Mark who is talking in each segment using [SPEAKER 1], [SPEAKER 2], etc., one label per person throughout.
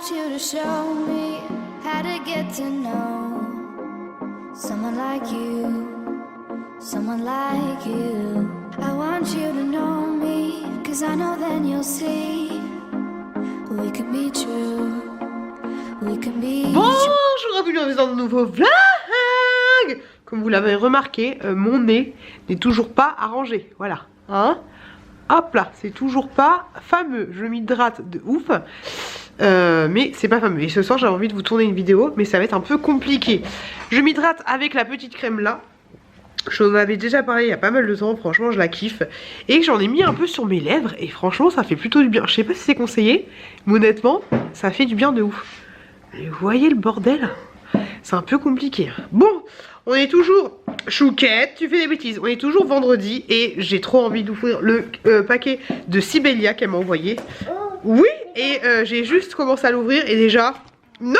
[SPEAKER 1] want you to show me how to get to know someone like you, someone like you. I want you to know me, cause I know then you'll see we can be true, we can be true.
[SPEAKER 2] Bonjour, bienvenue dans un nouveau vlog. Comme vous l'avez remarqué, mon nez n'est toujours pas arrangé, voilà, hein. Hop là, c'est toujours pas fameux. Je m'hydrate de ouf, mais c'est pas fameux. Et ce soir, j'avais envie de vous tourner une vidéo, mais ça va être un peu compliqué. Je m'hydrate avec la petite crème là. Je vous en avais déjà parlé il y a pas mal de temps, franchement je la kiffe. Et j'en ai mis un peu sur mes lèvres et franchement ça fait plutôt du bien. Je sais pas si c'est conseillé, mais honnêtement, ça fait du bien de ouf. Et vous voyez le bordel? C'est un peu compliqué. Bon, on est toujours... Chouquette, tu fais des bêtises. On est toujours vendredi et j'ai trop envie d'ouvrir le paquet de Sibélia qu'elle m'a envoyé. Oui, et j'ai juste commencé à l'ouvrir et déjà... Non.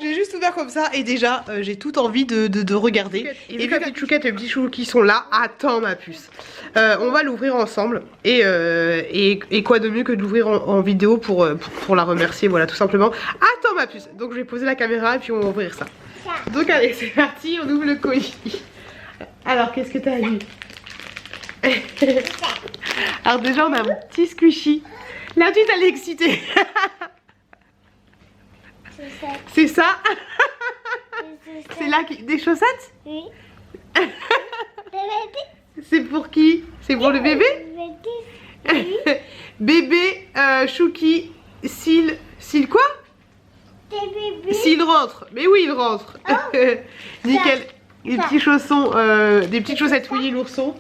[SPEAKER 2] J'ai juste ouvert comme ça et déjà j'ai toute envie de regarder. Et vu que la petite Chouquette et le petit Chou qui sont là, attends ma puce. On va l'ouvrir ensemble et quoi de mieux que de l'ouvrir en vidéo pour la remercier, voilà tout simplement. Attends ma puce. Donc je vais poser la caméra et puis on va ouvrir ça. Donc allez, c'est parti, on ouvre le colis. Alors qu'est-ce que t'as eu? Alors déjà on a un petit squishy. La petite elle est excitée. C'est ça. C'est là des chaussettes? Oui. C'est pour qui? C'est pour le bébé? Oui. Bébé, Chouki, Sil quoi? S'il rentre. Mais oui il rentre. Oh. Nickel. Des petits chaussons, des petites chaussettes Winnie l'ourson.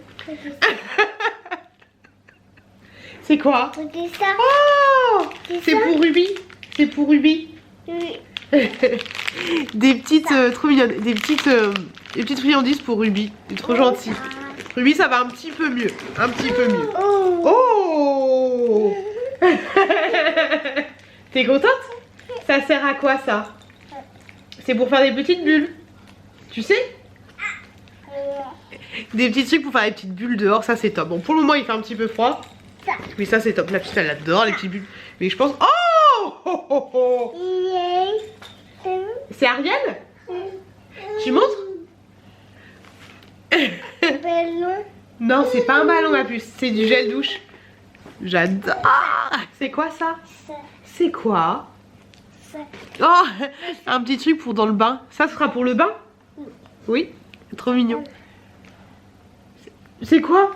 [SPEAKER 2] C'est quoi? Oh, c'est pour Ruby. C'est pour Ruby. Oui. Des petites trop mignonnes, des petites friandises pour Ruby, c'est trop gentil. Ruby ça va un petit peu mieux, un petit peu mieux. Oh, t'es contente? Ça sert à quoi ça? C'est pour faire des petites bulles, tu sais? Des petits trucs pour faire des petites bulles dehors, ça c'est top. Bon pour le moment il fait un petit peu froid. Oui ça c'est top, la petite elle adore les petites bulles. Mais je pense... Oh, c'est Ariel? Tu montres?
[SPEAKER 3] Ballon.
[SPEAKER 2] Non, c'est pas un ballon ma puce, c'est du gel douche. J'adore. C'est quoi ça? C'est quoi? Oh, un petit truc pour dans le bain. Ça sera pour le bain? Oui, trop mignon. C'est quoi?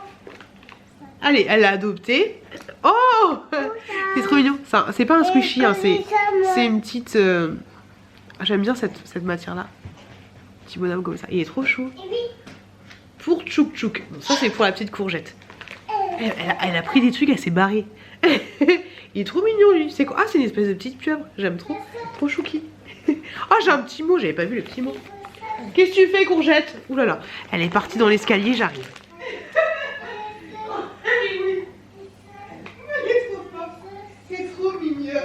[SPEAKER 2] Allez, elle l'a adopté. Oh, c'est trop mignon. C'est pas un squishy, hein, c'est une petite... J'aime bien cette matière là. Petit bonhomme comme ça. Il est trop chou. Pour Tchouk Tchouk. Bon, ça c'est pour la petite courgette. Elle a pris des trucs, elle s'est barrée. Il est trop mignon lui. C'est quoi? Ah, c'est une espèce de petite pieuvre. J'aime trop. Trop chouki. Ah, j'ai un petit mot. J'avais pas vu le petit mot. Qu'est-ce que tu fais, courgette? Ouh là là. Elle est partie dans l'escalier, j'arrive. C'est trop mignon.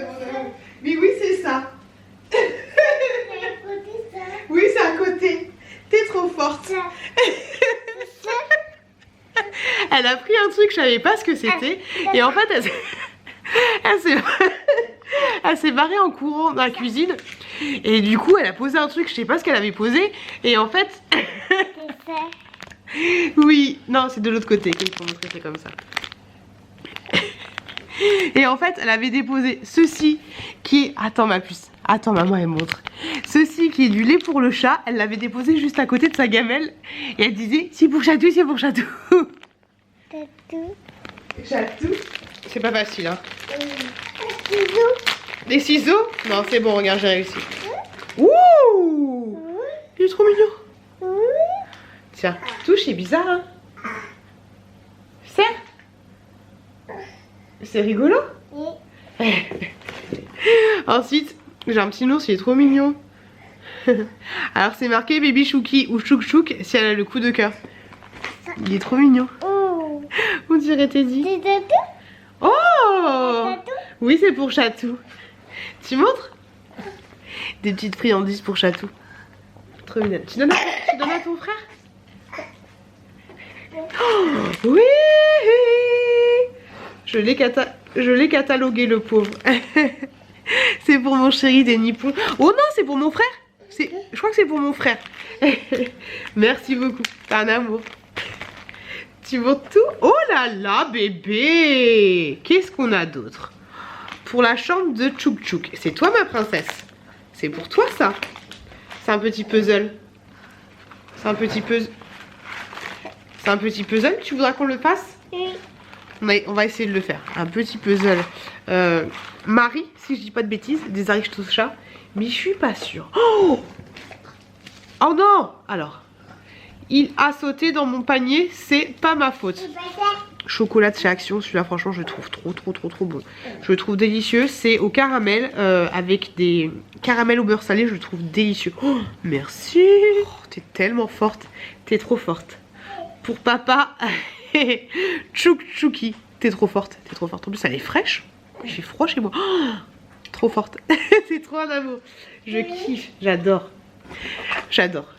[SPEAKER 2] Mais oui, c'est ça. Oui, c'est à côté. T'es trop forte. Elle a pris un truc, je savais pas ce que c'était. Et en fait, elle s'est barrée en courant dans la cuisine. Et du coup, elle a posé un truc, je sais pas ce qu'elle avait posé. Et en fait... Oui, non, c'est de l'autre côté qu'il faut montrer, c'est comme ça. Et en fait, elle avait déposé ceci qui est... Attends ma puce, attends maman elle montre. Ceci qui est du lait pour le chat, elle l'avait déposé juste à côté de sa gamelle. Et elle disait, c'est pour Chatou, c'est pour Chatou.
[SPEAKER 3] Chatou.
[SPEAKER 2] Chatou. C'est pas facile hein.
[SPEAKER 3] Ciseaux.
[SPEAKER 2] Des ciseaux? Non c'est bon, regarde j'ai réussi. Ouh, il est trop mignon. Tiens, touche, c'est bizarre hein. C'est rigolo. Oui. Ensuite, j'ai un petit ours, il est trop mignon. Alors c'est marqué Baby Chouki ou Chouk Chouk si elle a le coup de cœur. Il est trop mignon.
[SPEAKER 3] Oh.
[SPEAKER 2] On dirait Teddy.
[SPEAKER 3] C'est Chatou.
[SPEAKER 2] Oh
[SPEAKER 3] Chatou.
[SPEAKER 2] Oui c'est pour Chatou. Tu montres? Des petites friandises pour Chatou. Trop mignon. Tu donnes à ton frère? Oh, oui. Je l'ai catalogué le pauvre. C'est pour mon chéri des nippons. Oh non, c'est pour mon frère. Je crois que c'est pour mon frère. Merci beaucoup. T'es un amour. Tu montes tout. Oh là là, bébé. Qu'est-ce qu'on a d'autre? Pour la chambre de Tchouk Tchouk. C'est toi, ma princesse. C'est pour toi, ça. C'est un petit puzzle. C'est un petit puzzle. C'est un petit puzzle. Tu voudras qu'on le fasse?
[SPEAKER 3] Oui.
[SPEAKER 2] On va essayer de le faire. Un petit puzzle. Marie, si je dis pas de bêtises, des Aristochats. Mais je suis pas sûre. Oh, oh non! Alors, il a sauté dans mon panier, c'est pas ma faute. Chocolat de chez Action, celui-là franchement je le trouve trop bon. Je le trouve délicieux, c'est au caramel avec des caramels au beurre salé, je le trouve délicieux. Oh, merci! Oh, t'es tellement forte, t'es trop forte. Pour papa, Tchouk Tchouki, t'es trop forte, t'es trop forte. En plus elle est fraîche, il fait froid chez moi. Oh, trop forte, c'est trop un amour. Je kiffe, j'adore. J'adore.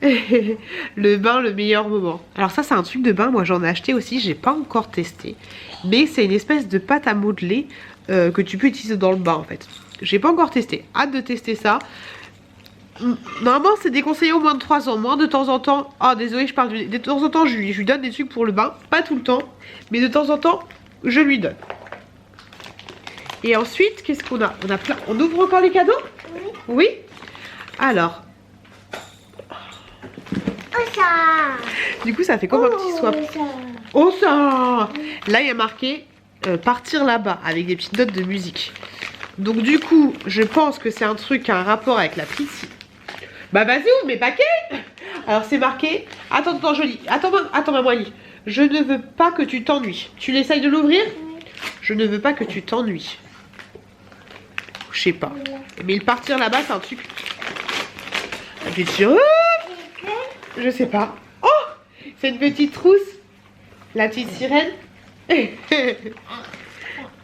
[SPEAKER 2] Le bain, le meilleur moment. Alors ça c'est un truc de bain, moi j'en ai acheté aussi, j'ai pas encore testé. Mais c'est une espèce de pâte à modeler que tu peux utiliser dans le bain en fait. J'ai pas encore testé, hâte de tester ça. Normalement c'est déconseillé au moins de 3 ans. Moi de temps en temps, ah désolé je parle de temps en temps je lui donne des trucs pour le bain. Pas tout le temps, mais de temps en temps je lui donne. Et ensuite qu'est-ce qu'on a? On a plein. On ouvre encore les cadeaux? Oui. Alors.
[SPEAKER 3] Oh ça.
[SPEAKER 2] Du coup ça fait comme un petit swap. Oh ça. Là il y a marqué partir là-bas avec des petites notes de musique. Donc du coup je pense que c'est un truc qui a un rapport avec la piscine. Bah vas-y ouvre mes paquets. Alors c'est marqué. Attends joli. Attends maman lit. Je ne veux pas que tu t'ennuies. Tu l'essayes de l'ouvrir? Je ne veux pas que tu t'ennuies. Je sais pas. Mais le partir là-bas c'est un truc. Je sais pas. Oh, c'est une petite trousse. La petite sirène.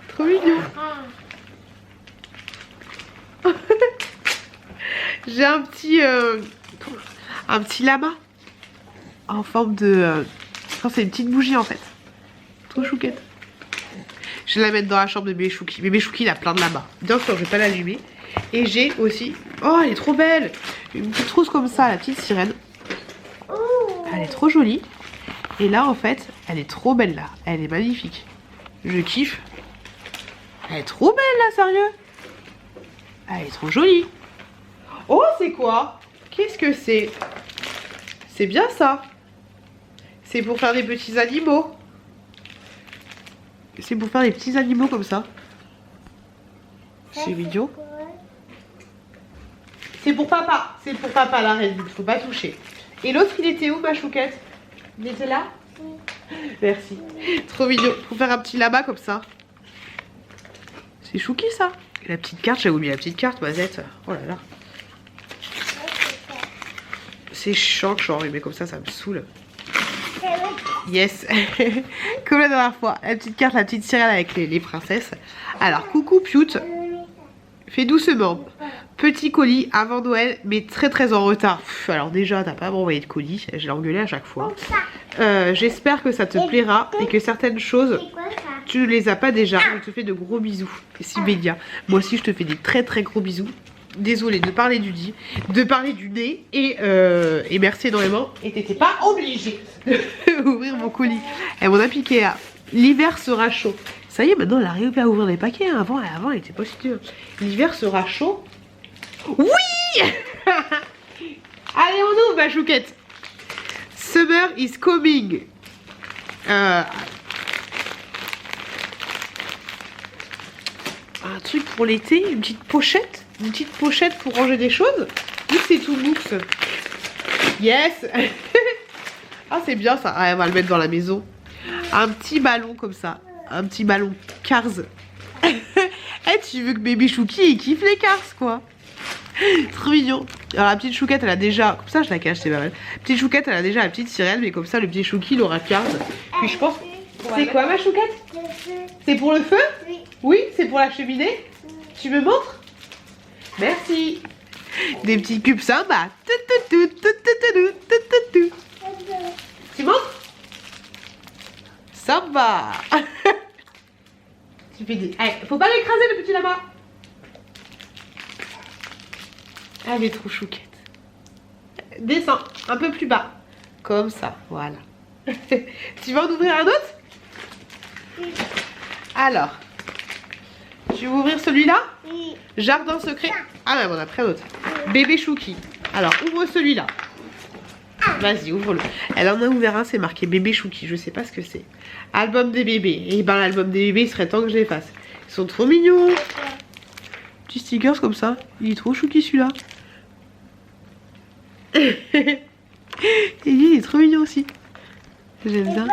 [SPEAKER 2] Trop mignon. J'ai un petit lama en forme de. Non, c'est une petite bougie en fait. Trop chouquette. Je vais la mettre dans la chambre de bébé Chouki. Bébé Chouki il a plein de lamas. Bien sûr, je vais pas l'allumer. Et j'ai aussi. Oh, elle est trop belle. Une petite trousse comme ça, la petite sirène. Elle est trop jolie. Et là en fait, elle est trop belle là. Elle est magnifique. Je kiffe. Elle est trop belle là, sérieux. Elle est trop jolie. Oh, c'est quoi? Qu'est-ce que c'est? C'est bien ça. C'est pour faire des petits animaux. C'est pour faire des petits animaux comme ça. C'est mignon. C'est pour papa. C'est pour papa la reine. Il faut pas toucher. Et l'autre, il était où, ma chouquette? Il était là? Merci. Trop mignon. Pour faire un petit là-bas comme ça. C'est chouki ça. Et la petite carte, j'avais oublié la petite carte, Mazette. Oh là là. C'est chiant que je mais comme ça me saoule. Yes. Comme la dernière fois. La petite carte, la petite sirène avec les princesses. Alors, coucou Pioute. Fais doucement. Petit colis avant Noël, mais très en retard. Pff, alors déjà, t'as pas envoyé de colis. Je l'ai engueulé à chaque fois. J'espère que ça te plaira et que certaines choses, tu ne les as pas déjà. Je te fais de gros bisous. Et Sibélia, moi aussi je te fais des très gros bisous. Désolée de parler du nez et merci énormément. Et t'étais pas obligée d'ouvrir mon colis. Elle m'en a piqué à. L'hiver sera chaud. Ça y est, maintenant elle arrive à ouvrir les paquets. Hein. Avant elle était pas si dure. L'hiver sera chaud. Oui. Allez, on ouvre ma chouquette. Summer is coming. Un truc pour l'été, une petite pochette. Une petite pochette pour ranger des choses. Vu que c'est tout mousse. Yes. Ah, c'est bien ça. Ah, on va le mettre dans la maison. Un petit ballon comme ça. Un petit ballon Cars. Eh, tu veux que bébé Chouki il kiffe les Cars quoi. Trop mignon. Alors la petite chouquette elle a déjà. Comme ça je la cache, c'est pas mal. Petite chouquette elle a déjà la petite sirène, mais comme ça le petit Chouki il aura Cars. Puis je pense. C'est quoi ma chouquette? C'est pour le feu? Oui, c'est pour la cheminée. Tu me montres? Merci. Des petits cubes sympas. Tu montres? Sympa. Tu fais des... Allez, faut pas l'écraser le petit lama. Elle est trop chouquette. Descends, un peu plus bas. Comme ça, voilà. Tu veux en ouvrir un autre? Alors, tu veux ouvrir celui-là?
[SPEAKER 3] Oui.
[SPEAKER 2] Jardin secret. Ah ouais, on a pris un autre. Bébé Chouki. Alors, ouvre celui-là. Vas-y, ouvre-le. Elle en a ouvert un, c'est marqué bébé Chouki. Je sais pas ce que c'est. Album des bébés. Et ben, l'album des bébés, il serait temps que je les fasse. Ils sont trop mignons. Petits stickers comme ça. Il est trop Chouki celui-là. Et il est trop mignon aussi. J'aime bien.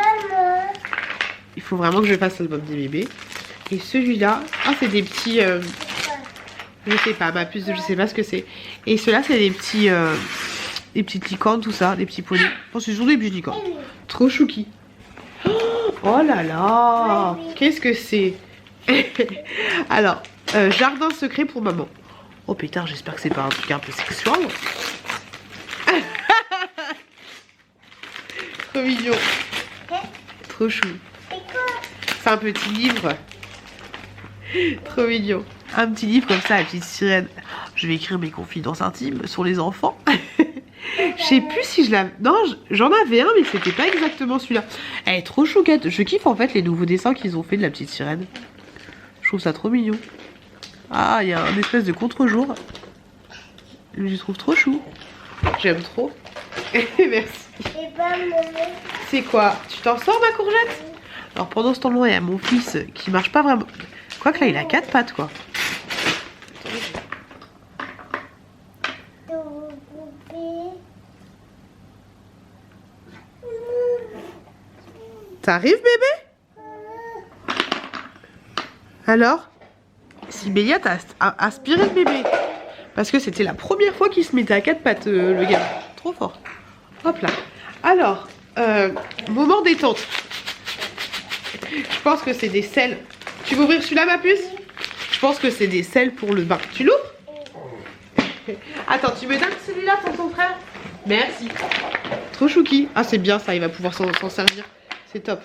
[SPEAKER 2] Il faut vraiment que je fasse l'album des bébés. Et celui-là, ah, c'est des petits. Je sais pas, ma puce, je sais pas ce que c'est. Et ceux-là, c'est des petites licornes, tout ça, des petits poneys. Oh, ce sont des petits licornes. Trop chouki. Oh là là, qu'est-ce que c'est? Alors, jardin secret pour maman. Oh pétard, j'espère que c'est pas un truc un peu sexuel. Trop mignon. Trop chou. C'est un petit livre. Trop mignon. Un petit livre comme ça, la petite sirène. Je vais écrire mes confidences intimes sur les enfants. Je sais plus si je l'avais... Non, j'en avais un, mais c'était pas exactement celui-là. Elle est trop chouquette. Je kiffe en fait les nouveaux dessins qu'ils ont fait de la petite sirène. Je trouve ça trop mignon. Ah, il y a un espèce de contre-jour. Je le trouve trop chou. J'aime trop. Merci. C'est quoi? Tu t'en sors, ma courgette? Alors pendant ce temps-là, il y a mon fils qui marche pas vraiment. Quoique là, il a 4 pattes, quoi. T'arrives, bébé? Alors? Sibélia, t'as aspiré le bébé. Parce que c'était la première fois qu'il se mettait à 4 pattes, le gars. Trop fort. Hop là. Alors, moment détente. Je pense que c'est des sels. Tu veux ouvrir celui-là, ma puce? Je pense que c'est des sels pour le bain. Tu l'ouvres? Attends, tu me donnes celui-là pour ton frère? Merci. Trop chouki. Ah, c'est bien ça, il va pouvoir s'en servir. C'est top.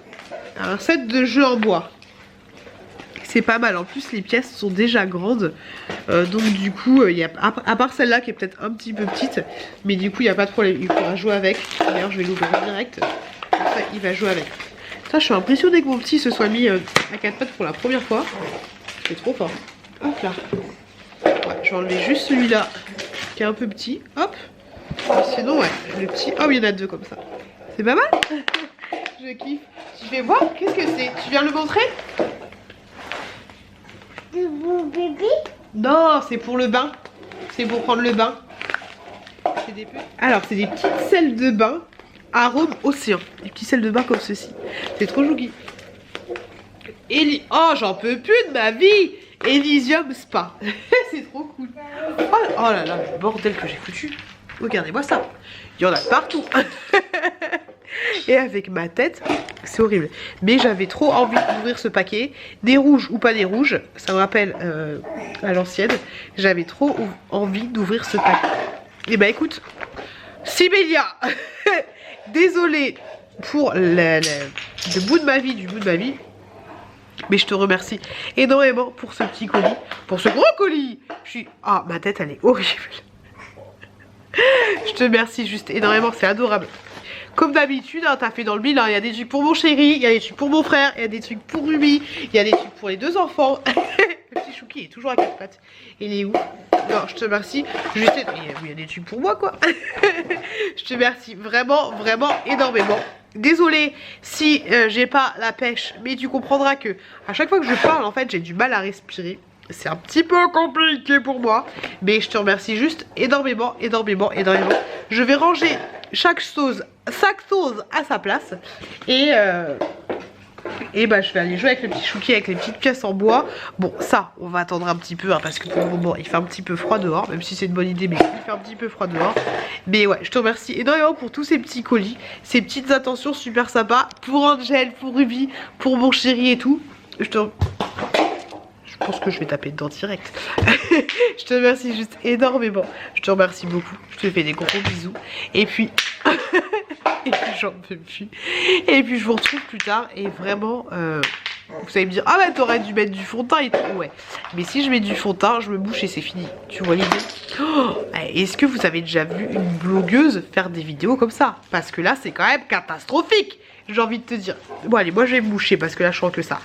[SPEAKER 2] Un set de jeux en bois. C'est pas mal. En plus, les pièces sont déjà grandes. Donc, du coup, y a, à part celle-là qui est peut-être un petit peu petite. Mais du coup, il n'y a pas de problème. Il pourra jouer avec. D'ailleurs, je vais l'ouvrir direct. Comme ça, il va jouer avec. Ça, je suis impressionnée que mon petit se soit mis à 4 pattes pour la première fois. C'est trop fort. Hop là. Ouais, je vais enlever juste celui-là qui est un peu petit. Hop. Et sinon, ouais, le petit. Oh, il y en a 2 comme ça. C'est pas mal. Je kiffe. Tu fais voir? Qu'est-ce que c'est? Tu viens le montrer?
[SPEAKER 3] De mon bébé?
[SPEAKER 2] Non, c'est pour le bain. C'est pour prendre le bain. Alors, c'est des petites selles de bain arôme océan. Des petits selles de bain comme ceci. C'est trop joli. Oh, j'en peux plus de ma vie. Elysium Spa. C'est trop cool. Oh là là, le bordel que j'ai foutu. Regardez-moi ça. Il y en a partout. Et avec ma tête, c'est horrible. Mais j'avais trop envie d'ouvrir ce paquet. Des rouges ou pas des rouges. Ça me rappelle à l'ancienne. J'avais trop envie d'ouvrir ce paquet. Et bah écoute, Sibélia. Désolée pour le bout de ma vie, du bout de ma vie. Mais je te remercie énormément pour ce petit colis. Pour ce gros colis. Ah, ma tête, elle est horrible. Je te remercie juste énormément, c'est adorable. Comme d'habitude, hein, t'as fait dans le mille, hein, il y a des trucs pour mon chéri, il y a des trucs pour mon frère, il y a des trucs pour Ruby, il y a des trucs pour les 2 enfants. Le petit Chouki est toujours à 4 pattes. Il est où? Non, je te remercie. Juste, il y a des trucs pour moi, quoi. Je te remercie vraiment, vraiment énormément. Désolée si j'ai pas la pêche, mais tu comprendras que à chaque fois que je parle, en fait, j'ai du mal à respirer. C'est un petit peu compliqué pour moi, mais je te remercie juste énormément, énormément, énormément. Je vais ranger chaque chose à sa place et bah je vais aller jouer avec le petit Chouki, avec les petites pièces en bois. Bon, ça, on va attendre un petit peu, hein, parce que pour le moment, il fait un petit peu froid dehors, même si c'est une bonne idée, mais il fait un petit peu froid dehors. Mais ouais, je te remercie énormément pour tous ces petits colis, ces petites attentions super sympas, pour Angel, pour Ruby, pour mon chéri et tout. Je pense que je vais taper dedans direct. Je te remercie juste énormément. Je te remercie beaucoup. Je te fais des gros bisous. Et puis... et puis j'en peux plus. Et puis je vous retrouve plus tard. Et vraiment, Vous allez me dire, ah bah t'aurais dû mettre du fond de teint et tout. Ouais. Mais si je mets du fond de teint, je me bouche et c'est fini. Tu vois l'idée? Oh, est-ce que vous avez déjà vu une blogueuse faire des vidéos comme ça? Parce que là, c'est quand même catastrophique. J'ai envie de te dire. Bon allez, moi je vais me boucher parce que là, je sens que ça.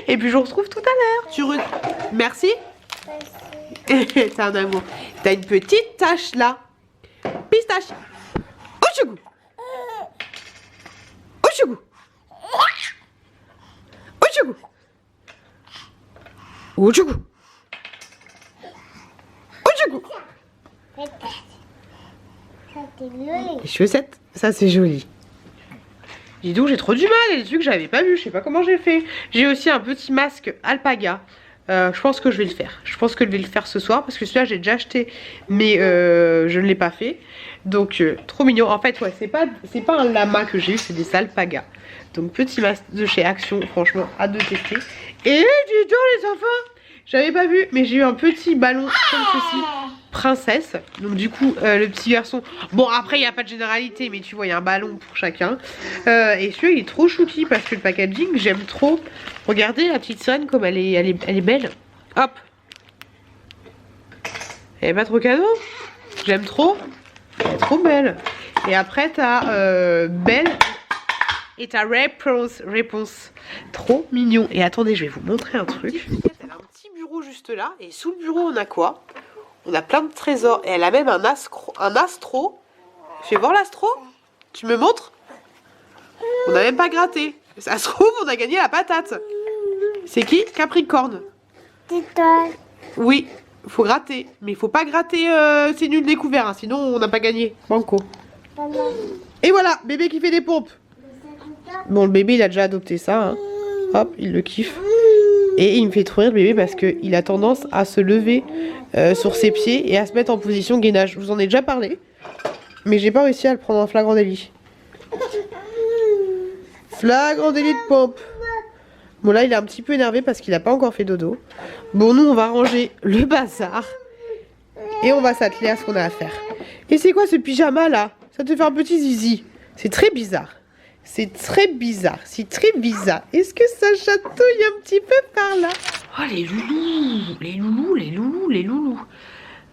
[SPEAKER 2] Et puis je vous retrouve tout à l'heure. Merci. C'est un amour. T'as une petite tache là. Pistache. Oh chou. Oh chou. Ochougou. Ochougou. Ochougou. Les chaussettes, ça c'est joli. Dis donc, j'ai trop du mal, il y a des trucs que j'avais pas vu, je sais pas comment j'ai fait. J'ai aussi un petit masque alpaga. Je pense que je vais le faire. Je pense que je vais le faire ce soir parce que celui-là j'ai déjà acheté, mais je ne l'ai pas fait. Donc trop mignon. En fait, ouais, c'est pas un lama que j'ai eu, c'est des alpagas. Donc petit masque de chez Action, franchement, hâte de tester. Et dis donc les enfants, j'avais pas vu, mais j'ai eu un petit ballon comme ceci, princesse. Donc du coup, le petit garçon, bon après il n'y a pas de généralité, mais tu vois, il y a un ballon pour chacun. Et celui-là, il est trop chouki parce que le packaging, j'aime trop. Regardez la petite sirène comme elle est belle. Hop. Elle est pas trop cadeau. J'aime trop. Elle est trop belle. Et après, t'as Belle. Et ta réponse. Trop mignon. Et attendez, je vais vous montrer un truc. Elle a un petit bureau juste là. Et sous le bureau, on a quoi? On a plein de trésors. Et elle a même un astro. Fais voir l'astro. Tu me montres? On n'a même pas gratté. Ça se trouve, on a gagné la patate. C'est qui? Capricorne.
[SPEAKER 3] C'est toi.
[SPEAKER 2] Oui, faut gratter. Mais il faut pas gratter, c'est nul découvert. Hein, sinon, on n'a pas gagné. Banco. Et voilà, bébé qui fait des pompes. Bon, le bébé, il a déjà adopté ça. Hein. Hop, il le kiffe. Et il me fait trop rire, le bébé, parce qu'il a tendance à se lever sur ses pieds et à se mettre en position gainage. Je vous en ai déjà parlé. Mais j'ai pas réussi à le prendre en flagrant délit. Flagrant délit de pompe. Bon, là, il est un petit peu énervé parce qu'il n'a pas encore fait dodo. Bon, nous, on va ranger le bazar. Et on va s'atteler à ce qu'on a à faire. Et c'est quoi ce pyjama, là? Ça te fait un petit zizi. C'est très bizarre. C'est très bizarre. C'est très bizarre. Est-ce que ça chatouille un petit peu par là? Oh, les loulous. Les loulous, les loulous, les loulous.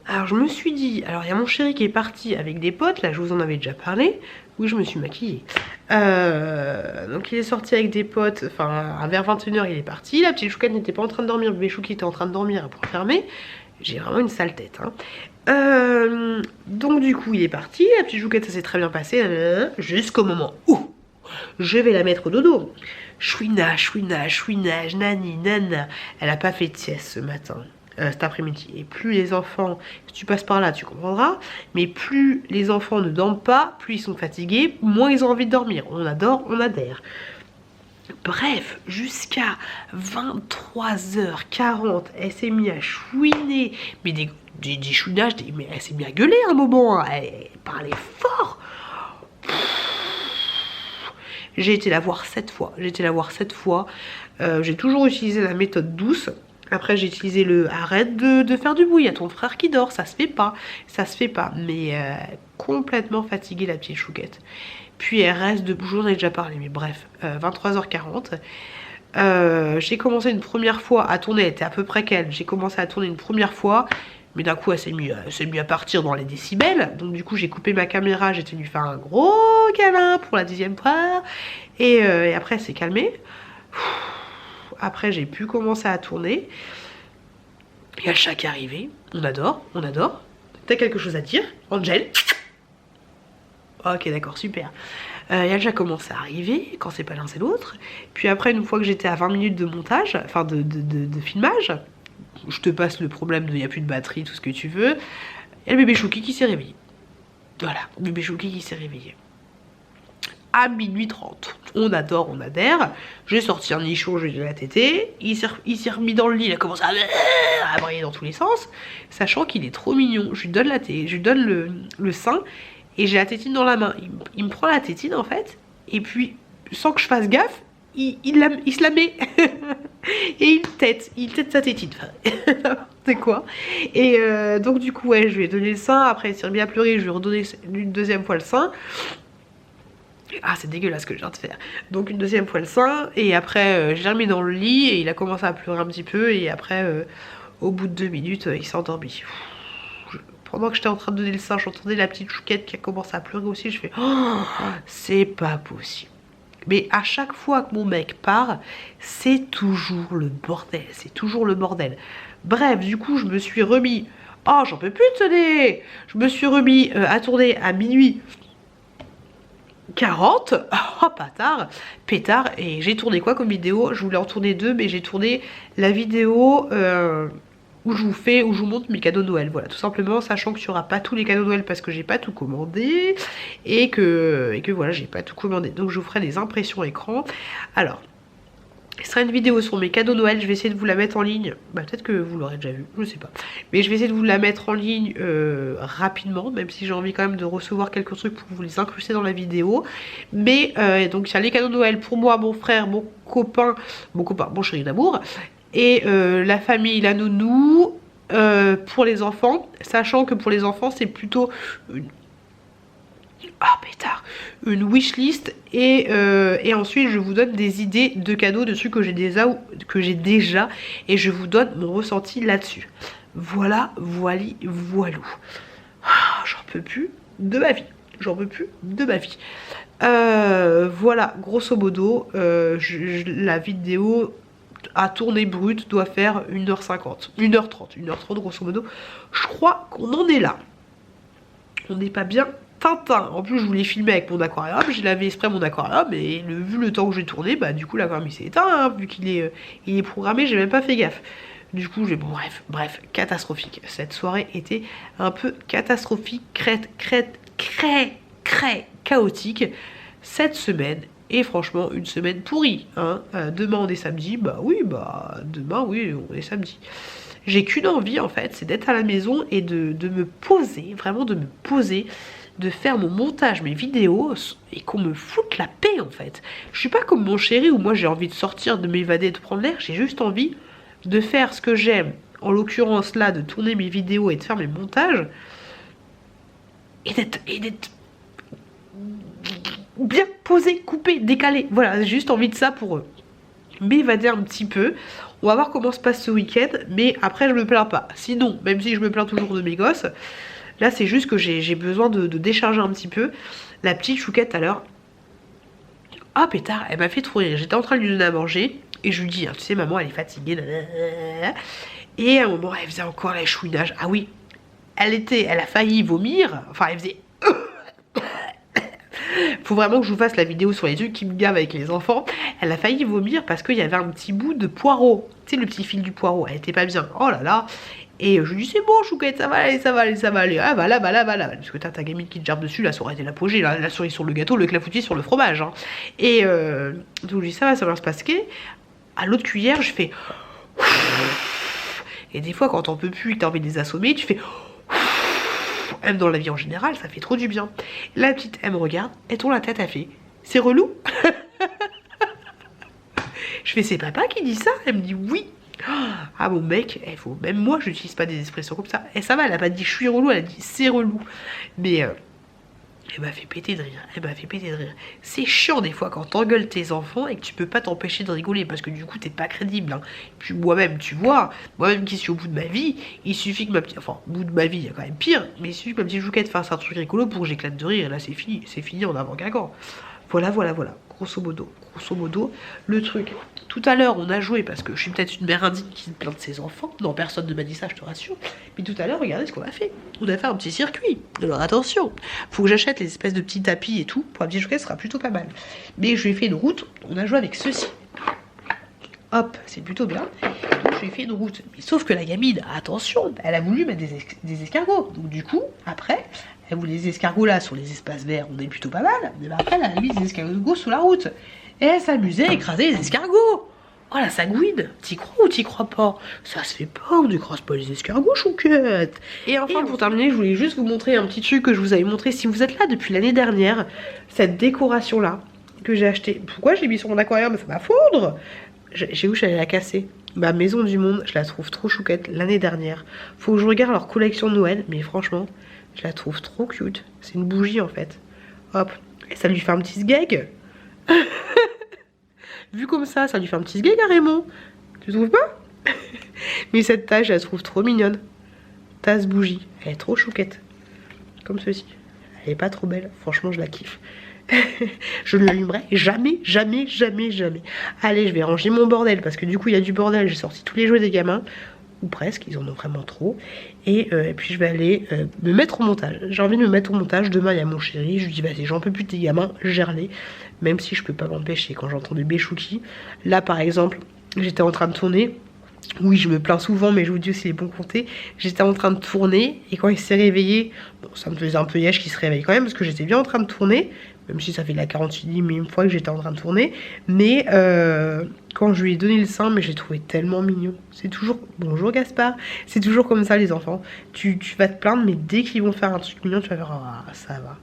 [SPEAKER 2] Alors, je me suis dit... Alors, il y a mon chéri qui est parti avec des potes. Là, je vous en avais déjà parlé. Oui, je me suis maquillée. Donc, il est sorti avec des potes. Enfin, vers 21h, il est parti. La petite chouquette n'était pas en train de dormir. Le bébé chouki était en train de dormir pour fermer. J'ai vraiment une sale tête. Hein. Donc, du coup, il est parti. La petite chouquette, ça s'est très bien passé. Jusqu'au moment où je vais la mettre au dodo. Chouinage, chouinage, chouinage, nani, nana. Elle a pas fait de sieste ce matin. Cet après-midi. Et plus les enfants, si tu passes par là, tu comprendras, mais plus les enfants ne dorment pas, plus ils sont fatigués, moins ils ont envie de dormir. On adore, on adhère. Bref, jusqu'à 23h40, elle s'est mise à chouiner, mais des chouinages, mais elle s'est mise à gueuler un moment, hein. Elle parlait fort. J'ai été la voir 7 fois. J'ai toujours utilisé la méthode douce. Après, j'ai utilisé le arrête de faire du bruit. Il y a ton frère qui dort, ça se fait pas. Mais complètement fatiguée, la petite chouquette. Puis elle reste debout, j'en ai déjà parlé, mais bref, 23h40. J'ai commencé une première fois à tourner, elle était à peu près qu'elle. J'ai commencé à tourner une première fois, mais d'un coup elle s'est mise à partir dans les décibels. Donc du coup j'ai coupé ma caméra, j'ai tenu faire un gros câlin pour la 10e fois. Et après elle s'est calmée. Après j'ai pu commencer à tourner. Il y a le chat qui est arrivé. On adore. T'as quelque chose à dire, Angel? Ok, d'accord, super. Il y a le chat commencé à arriver, quand c'est pas l'un c'est l'autre. Puis après, une fois que j'étais à 20 minutes de montage, enfin de filmage, je te passe le problème de il n'y a plus de batterie, tout ce que tu veux. Il y a le bébé Chouki qui s'est réveillé. Voilà, le bébé Chouki qui s'est réveillé. À minuit 30. On adore, on adhère. J'ai sorti un nichon, je lui ai la tétée. Il s'est remis dans le lit, il a commencé à brailler dans tous les sens. Sachant qu'il est trop mignon. Je lui donne la tétée, je lui donne le sein. Et j'ai la tétine dans la main. Il me prend la tétine en fait. Et puis, sans que je fasse gaffe, il se la met. Et il tète sa tétine. C'est quoi? Et donc du coup, ouais, je lui ai donné le sein. Après, il s'est remis à pleurer. Je lui ai redonné une deuxième fois le sein. Ah, c'est dégueulasse ce que je viens de faire. Donc une deuxième fois le sein, et après je l'ai remis dans le lit, et il a commencé à pleurer un petit peu, et après, au bout de 2 minutes, il s'est endormi. Pendant que j'étais en train de donner le sein, j'entendais la petite chouquette qui a commencé à pleurer aussi, je fais « Oh, c'est pas possible ». Mais à chaque fois que mon mec part, c'est toujours le bordel, c'est toujours le bordel. Bref, du coup, je me suis remis... Oh, j'en peux plus de ce nez. Je me suis remis à tourner à minuit 40, oh pétard, et j'ai tourné quoi comme vidéo? Je voulais en tourner 2, mais j'ai tourné la vidéo où je vous montre mes cadeaux de Noël, voilà, tout simplement, sachant que tu n'auras pas tous les cadeaux de Noël parce que j'ai pas tout commandé, et que voilà, j'ai pas tout commandé, donc je vous ferai des impressions écran. Alors, ce sera une vidéo sur mes cadeaux Noël, je vais essayer de vous la mettre en ligne, bah peut-être que vous l'aurez déjà vu, je sais pas, mais je vais essayer de vous la mettre en ligne rapidement, même si j'ai envie quand même de recevoir quelques trucs pour vous les incruster dans la vidéo. Mais donc il y a les cadeaux Noël pour moi, mon frère, mon copain, mon chéri d'amour, et la famille, la nounou, pour les enfants, sachant que pour les enfants c'est plutôt une wishlist, et ensuite je vous donne des idées de cadeaux dessus que j'ai déjà, et je vous donne mon ressenti là-dessus. Voilà, voilou. Ah, j'en peux plus de ma vie. Voilà, grosso modo, la vidéo à tourner brute doit faire 1h50, 1h30 grosso modo. Je crois qu'on en est là. On n'est pas bien Tintin. En plus, je voulais filmer avec mon aquarium, j'ai lavé exprès mon aquarium, et vu le temps que j'ai tourné, bah du coup l'aquarium il s'est éteint, hein, vu qu'il est programmé, j'ai même pas fait gaffe. Du coup, bon, bref, catastrophique. Cette soirée était un peu catastrophique, chaotique cette semaine. Et franchement, une semaine pourrie. Hein. Demain on est samedi, demain oui, on est samedi. J'ai qu'une envie en fait, c'est d'être à la maison et de me poser, vraiment de me poser, de faire mon montage, mes vidéos, et qu'on me foute la paix en fait. Je suis pas comme mon chéri où moi j'ai envie de sortir, de m'évader, de prendre l'air, j'ai juste envie de faire ce que j'aime, en l'occurrence là, de tourner mes vidéos et de faire mes montages, et d'être bien posé, coupé, décalé. Voilà, j'ai juste envie de ça pour m'évader un petit peu. On va voir comment se passe ce week-end, mais après je me plains pas. Sinon, même si je me plains toujours de mes gosses, là c'est juste que j'ai besoin de décharger un petit peu. La petite chouquette à l'heure, ah pétard, elle m'a fait trop rire. J'étais en train de lui donner à manger, et je lui dis, hein, tu sais maman elle est fatiguée, et à un moment elle faisait encore la chouinage. Ah oui, elle a failli vomir, enfin elle faisait... Faut vraiment que je vous fasse la vidéo sur les trucs qui me gavent avec les enfants. Elle a failli vomir parce qu'il y avait un petit bout de poireau. Tu sais, le petit fil du poireau. Elle était pas bien. Oh là là. Et je lui dis, c'est bon, chouquette, ça va aller. Ah, bah là. Parce que t'as ta gamine qui te gerbe dessus, là, ça aurait été l'apogée. La cerise sur le gâteau, le clafoutis sur le fromage. Hein. Et donc je lui dis, ça va se passer. À l'autre cuillère, je fais... Et des fois, quand t'en peux plus et que t'as envie de les assommer, tu fais... Même dans la vie en général, ça fait trop du bien. La petite, elle me regarde, elle tourne la tête, elle fait, c'est relou. Je fais, c'est papa qui dit ça? Elle me dit oui. Ah mon mec, même moi je n'utilise pas des expressions comme ça. Et ça va, elle a pas dit je suis relou, elle a dit c'est relou. Mais elle m'a fait péter de rire. C'est chiant des fois quand t'engueules tes enfants et que tu peux pas t'empêcher de rigoler parce que du coup t'es pas crédible. Hein. Puis moi-même, tu vois, moi-même qui suis au bout de ma vie, il suffit que ma petite... Enfin, au bout de ma vie, il y a quand même pire, mais il suffit que ma petite chouquette fasse un truc rigolo pour que j'éclate de rire. Et là c'est fini en avant gagant. Voilà. Grosso modo, le truc. Tout à l'heure, on a joué parce que je suis peut-être une mère indigne qui se plaint de ses enfants. Non, personne ne m'a dit ça, je te rassure. Mais tout à l'heure, regardez ce qu'on a fait. On a fait un petit circuit. Alors attention, faut que j'achète les espèces de petits tapis et tout. Pour la petite chouquette, ce sera plutôt pas mal. Mais je lui ai fait une route. On a joué avec ceci. Hop, c'est plutôt bien. Donc je lui ai fait une route. Mais sauf que la gamine, attention, elle a voulu mettre des escargots. Donc du coup, après, elle voulait les escargots là sur les espaces verts. On est plutôt pas mal. Mais après, elle a mis des escargots sous la route. Et elle s'amusait à écraser les escargots. Oh la sagouine, t'y crois ou t'y crois pas? Ça se fait pas, on n'écrase pas les escargots, chouquette. Et enfin, pour terminer, je voulais juste vous montrer un petit truc que je vous avais montré si vous êtes là depuis l'année dernière. Cette décoration là que j'ai acheté. Pourquoi j'ai mis sur mon aquarium? Ça va fondre. J'ai où j'allais la casser? Ma maison du monde, je la trouve trop chouquette l'année dernière. Faut que je regarde leur collection de Noël, mais franchement, je la trouve trop cute. C'est une bougie en fait. Hop, Et ça lui fait un petit sgeg. Vu comme ça lui fait un petit sgeg à Raymond. Tu trouves pas? Mais cette tasse, je la trouve trop mignonne. Tasse bougie. Elle est trop chouquette. Comme ceci. Elle est pas trop belle. Franchement, je la kiffe. Je ne l'allumerai jamais, jamais, jamais, jamais. Allez, je vais ranger mon bordel parce que du coup, il y a du bordel. J'ai sorti tous les jouets des gamins. Ou presque, ils en ont vraiment trop. Et puis je vais aller me mettre au montage. J'ai envie de me mettre au montage. Demain, il y a mon chéri. Je lui dis, vas-y, j'en peux plus de tes gamins, gère-les. Même si je peux pas m'empêcher quand j'entends des béchoutis. Là, par exemple, j'étais en train de tourner. Oui, je me plains souvent, mais je vous dis aussi les bons côtés. J'étais en train de tourner et quand il s'est réveillé, bon, ça me faisait un peu yesh qu'il se réveille quand même parce que j'étais bien en train de tourner, même si ça fait de la 48e fois que j'étais en train de tourner. Mais quand je lui ai donné le sein, mais j'ai trouvé tellement mignon. C'est toujours, bonjour Gaspard, c'est toujours comme ça les enfants. Tu vas te plaindre, mais dès qu'ils vont faire un truc mignon, tu vas faire, ah, ça va.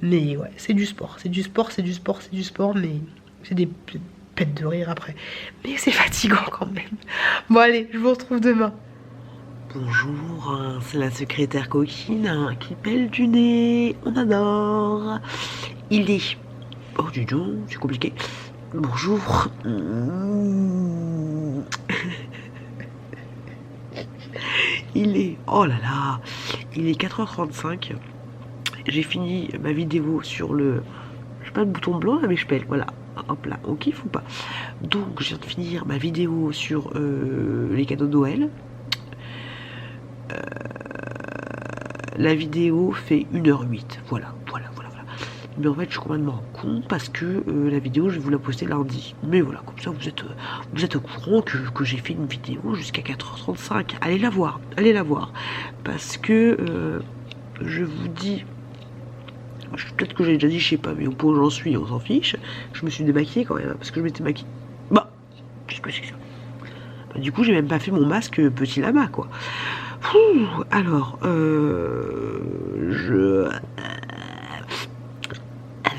[SPEAKER 2] Mais ouais, c'est du sport, c'est du sport, c'est du sport, c'est du sport, mais c'est des pète de rire après. Mais c'est fatigant quand même. Bon allez, je vous retrouve demain. Bonjour, c'est la secrétaire coquine qui pèle du nez. On adore. Il est... Oh dis donc, c'est compliqué. Bonjour. Il est... Oh là là. Il est 4h35. J'ai fini ma vidéo sur le... Je sais pas le bouton blanc là, mais je pèle, voilà. Hop là, on kiffe ou pas? Donc je viens de finir ma vidéo sur les cadeaux de Noël. La vidéo fait 1h08. Voilà. Mais en fait je suis complètement con parce que la vidéo je vais vous la poster lundi. Mais voilà, comme ça vous êtes au courant que j'ai fait une vidéo jusqu'à 4h35. Allez la voir. Parce que je vous dis... Peut-être que j'ai déjà dit, je sais pas, mais au point où j'en suis, on s'en fiche. Je me suis démaquillée quand même, parce que je m'étais maquillée. Bah, qu'est-ce que c'est que ça? Bah, du coup, j'ai même pas fait mon masque petit lama, quoi. Alors,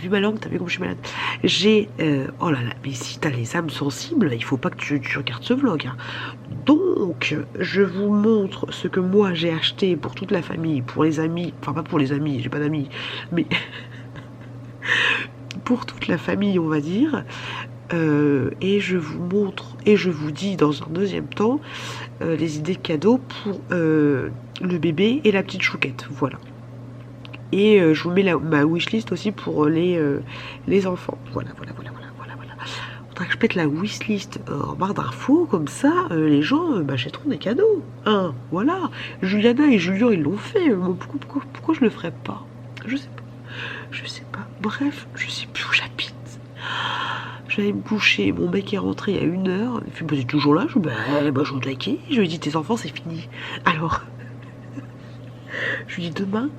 [SPEAKER 2] vu ma langue, t'as vu comme je suis malade. J'ai... oh là là, mais si t'as les âmes sensibles, il faut pas que tu regardes ce vlog. Hein. Donc, je vous montre ce que moi j'ai acheté pour toute la famille, pour les amis, enfin pas pour les amis, j'ai pas d'amis, mais pour toute la famille, on va dire. Et je vous montre, et je vous dis dans un deuxième temps, les idées de cadeaux pour le bébé et la petite chouquette, voilà. Et je vous mets ma wishlist aussi pour les enfants. Voilà. Faudrait que je pète la wishlist en barre d'infos, comme ça, les gens m'achèteront des cadeaux. Hein, voilà. Juliana et Julien, ils l'ont fait. Pourquoi je le ferais pas? Je sais pas. Bref, je sais plus où j'habite. Je vais me coucher. Mon mec est rentré il y a 1 heure. Il fait, bah, t'es toujours là? Je vais claquer. Je lui ai dit, tes enfants, c'est fini. Alors, je lui dis, demain,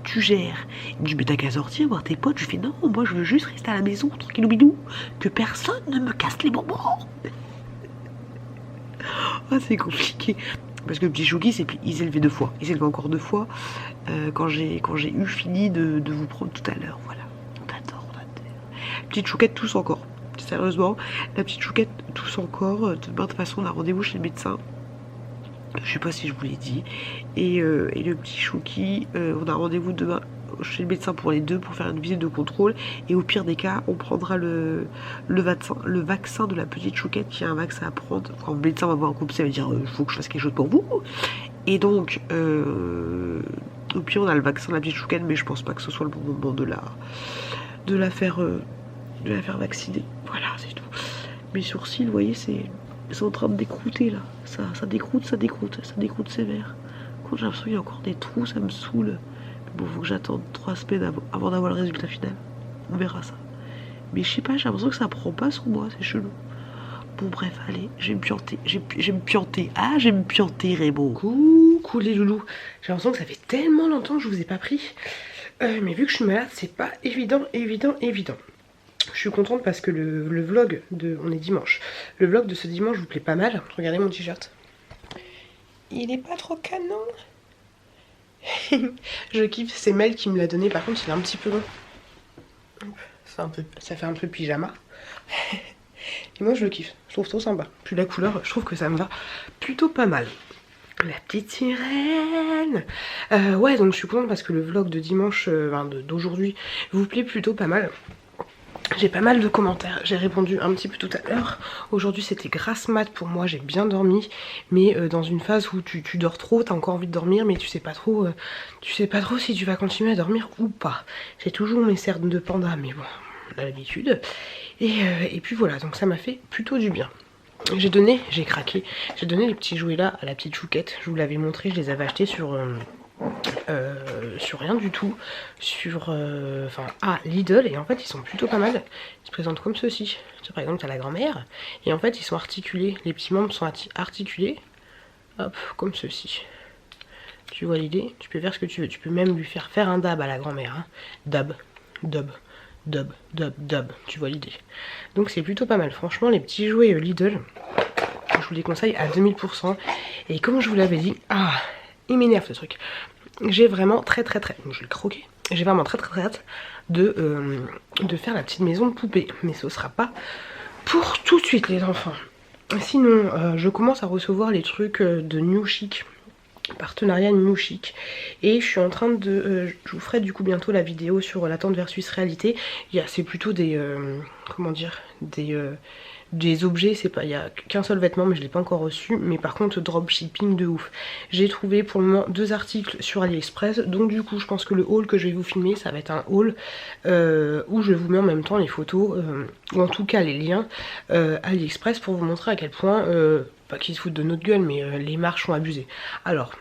[SPEAKER 2] tu gères. Il me dit, mais t'as qu'à sortir, voir tes potes. Je lui fais, non, moi je veux juste rester à la maison, tranquillou bidou, que personne ne me casse les bonbons. Ah, c'est compliqué. Parce que le petit Chouki, il s'est levé 2 fois. Il s'est levé encore 2 fois quand j'ai eu fini de vous prendre tout à l'heure. Voilà. On t'adore. Petite Chouquette tousse encore. Sérieusement, la petite Chouquette tousse encore. De toute façon, on a rendez-vous chez le médecin. Je sais pas si je vous l'ai dit. Et le petit Chouki, on a rendez-vous demain chez le médecin pour les 2 pour faire une visite de contrôle. Et au pire des cas, on prendra le vaccin de la petite Chouquette, qui est un vaccin à prendre. Quand le médecin va voir un couple, ça veut dire il faut que je fasse quelque chose pour vous. Et donc, au pire, on a le vaccin de la petite Chouquette, mais je pense pas que ce soit le bon moment de la faire vacciner. Voilà, c'est tout. Mes sourcils, vous voyez, c'est en train de décrouter là. Ça décroute sévère. Quand j'ai l'impression qu'il y a encore des trous, ça me saoule. Mais bon, faut que j'attende 3 semaines avant d'avoir le résultat final. On verra ça. Mais je sais pas, j'ai l'impression que ça prend pas sur moi, c'est chelou. Bon bref, allez, je vais me pianter. Je vais me pianter, Raymond. Coucou les loulous. J'ai l'impression que ça fait tellement longtemps que je vous ai pas pris. Mais vu que je suis malade, c'est pas évident. Je suis contente parce que le vlog on est dimanche. Le vlog de ce dimanche vous plaît pas mal. Regardez mon t-shirt. Il est pas trop canon. Je kiffe, c'est Mel qui me l'a donné. Par contre, il est un petit peu long. Ça fait un peu pyjama. Et moi, je le kiffe. Je trouve trop sympa. Puis la couleur, je trouve que ça me va plutôt pas mal. La petite sirène. Ouais, donc je suis contente parce que le vlog de dimanche, d'aujourd'hui, vous plaît plutôt pas mal. J'ai pas mal de commentaires, j'ai répondu un petit peu tout à l'heure. Aujourd'hui c'était grasse mat pour moi, j'ai bien dormi. Mais dans une phase où tu dors trop, t'as encore envie de dormir, mais tu sais pas trop si tu vas continuer à dormir ou pas. J'ai toujours mes cernes de panda, mais bon, on a l'habitude. Et puis voilà, donc ça m'a fait plutôt du bien. J'ai craqué, j'ai donné les petits jouets là à la petite chouquette. Je vous l'avais montré, je les avais achetés sur rien du tout, sur Lidl, et en fait ils sont plutôt pas mal. Ils se présentent comme ceci. Par exemple t'as la grand-mère, et en fait ils sont articulés, les petits membres sont articulés, hop, comme ceci. Tu vois l'idée, tu peux faire ce que tu veux, tu peux même lui faire un dab à la grand-mère, hein. Dab, dab, dab, dab, dab, tu vois l'idée. Donc c'est plutôt pas mal, franchement les petits jouets Lidl, je vous les conseille à 2000%. Et comme je vous l'avais dit, il m'énerve ce truc. J'ai vraiment très, donc je vais le croquer. J'ai vraiment très hâte de faire la petite maison de poupée. Mais ce sera pas pour tout de suite les enfants. Sinon, je commence à recevoir les trucs de New Chic. Partenariat New Chic, et je suis en train de je vous ferai du coup bientôt la vidéo sur l'attente versus réalité. C'est plutôt des comment dire, des objets, c'est pas, il y a qu'un seul vêtement mais je l'ai pas encore reçu, mais par contre dropshipping de ouf. J'ai trouvé pour le moment 2 articles sur AliExpress, donc du coup je pense que le haul que je vais vous filmer ça va être un haul où je vous mets en même temps les photos ou en tout cas les liens AliExpress pour vous montrer à quel point pas qu'ils se foutent de notre gueule, mais les marges sont abusées. Alors,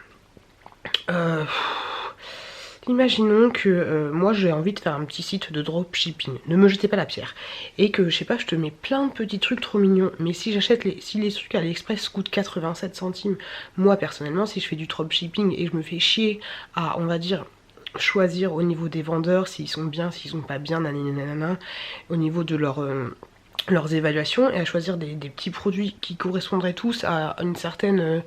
[SPEAKER 2] imaginons que moi j'ai envie de faire un petit site de dropshipping, ne me jetez pas la pierre, et que je sais pas, je te mets plein de petits trucs trop mignons, mais si j'achète si les trucs à l'Express coûtent 87 centimes, moi personnellement si je fais du dropshipping et je me fais chier à, on va dire, choisir au niveau des vendeurs s'ils sont bien, s'ils sont pas bien, nanana, au niveau de leurs évaluations, et à choisir des petits produits qui correspondraient tous à une certaine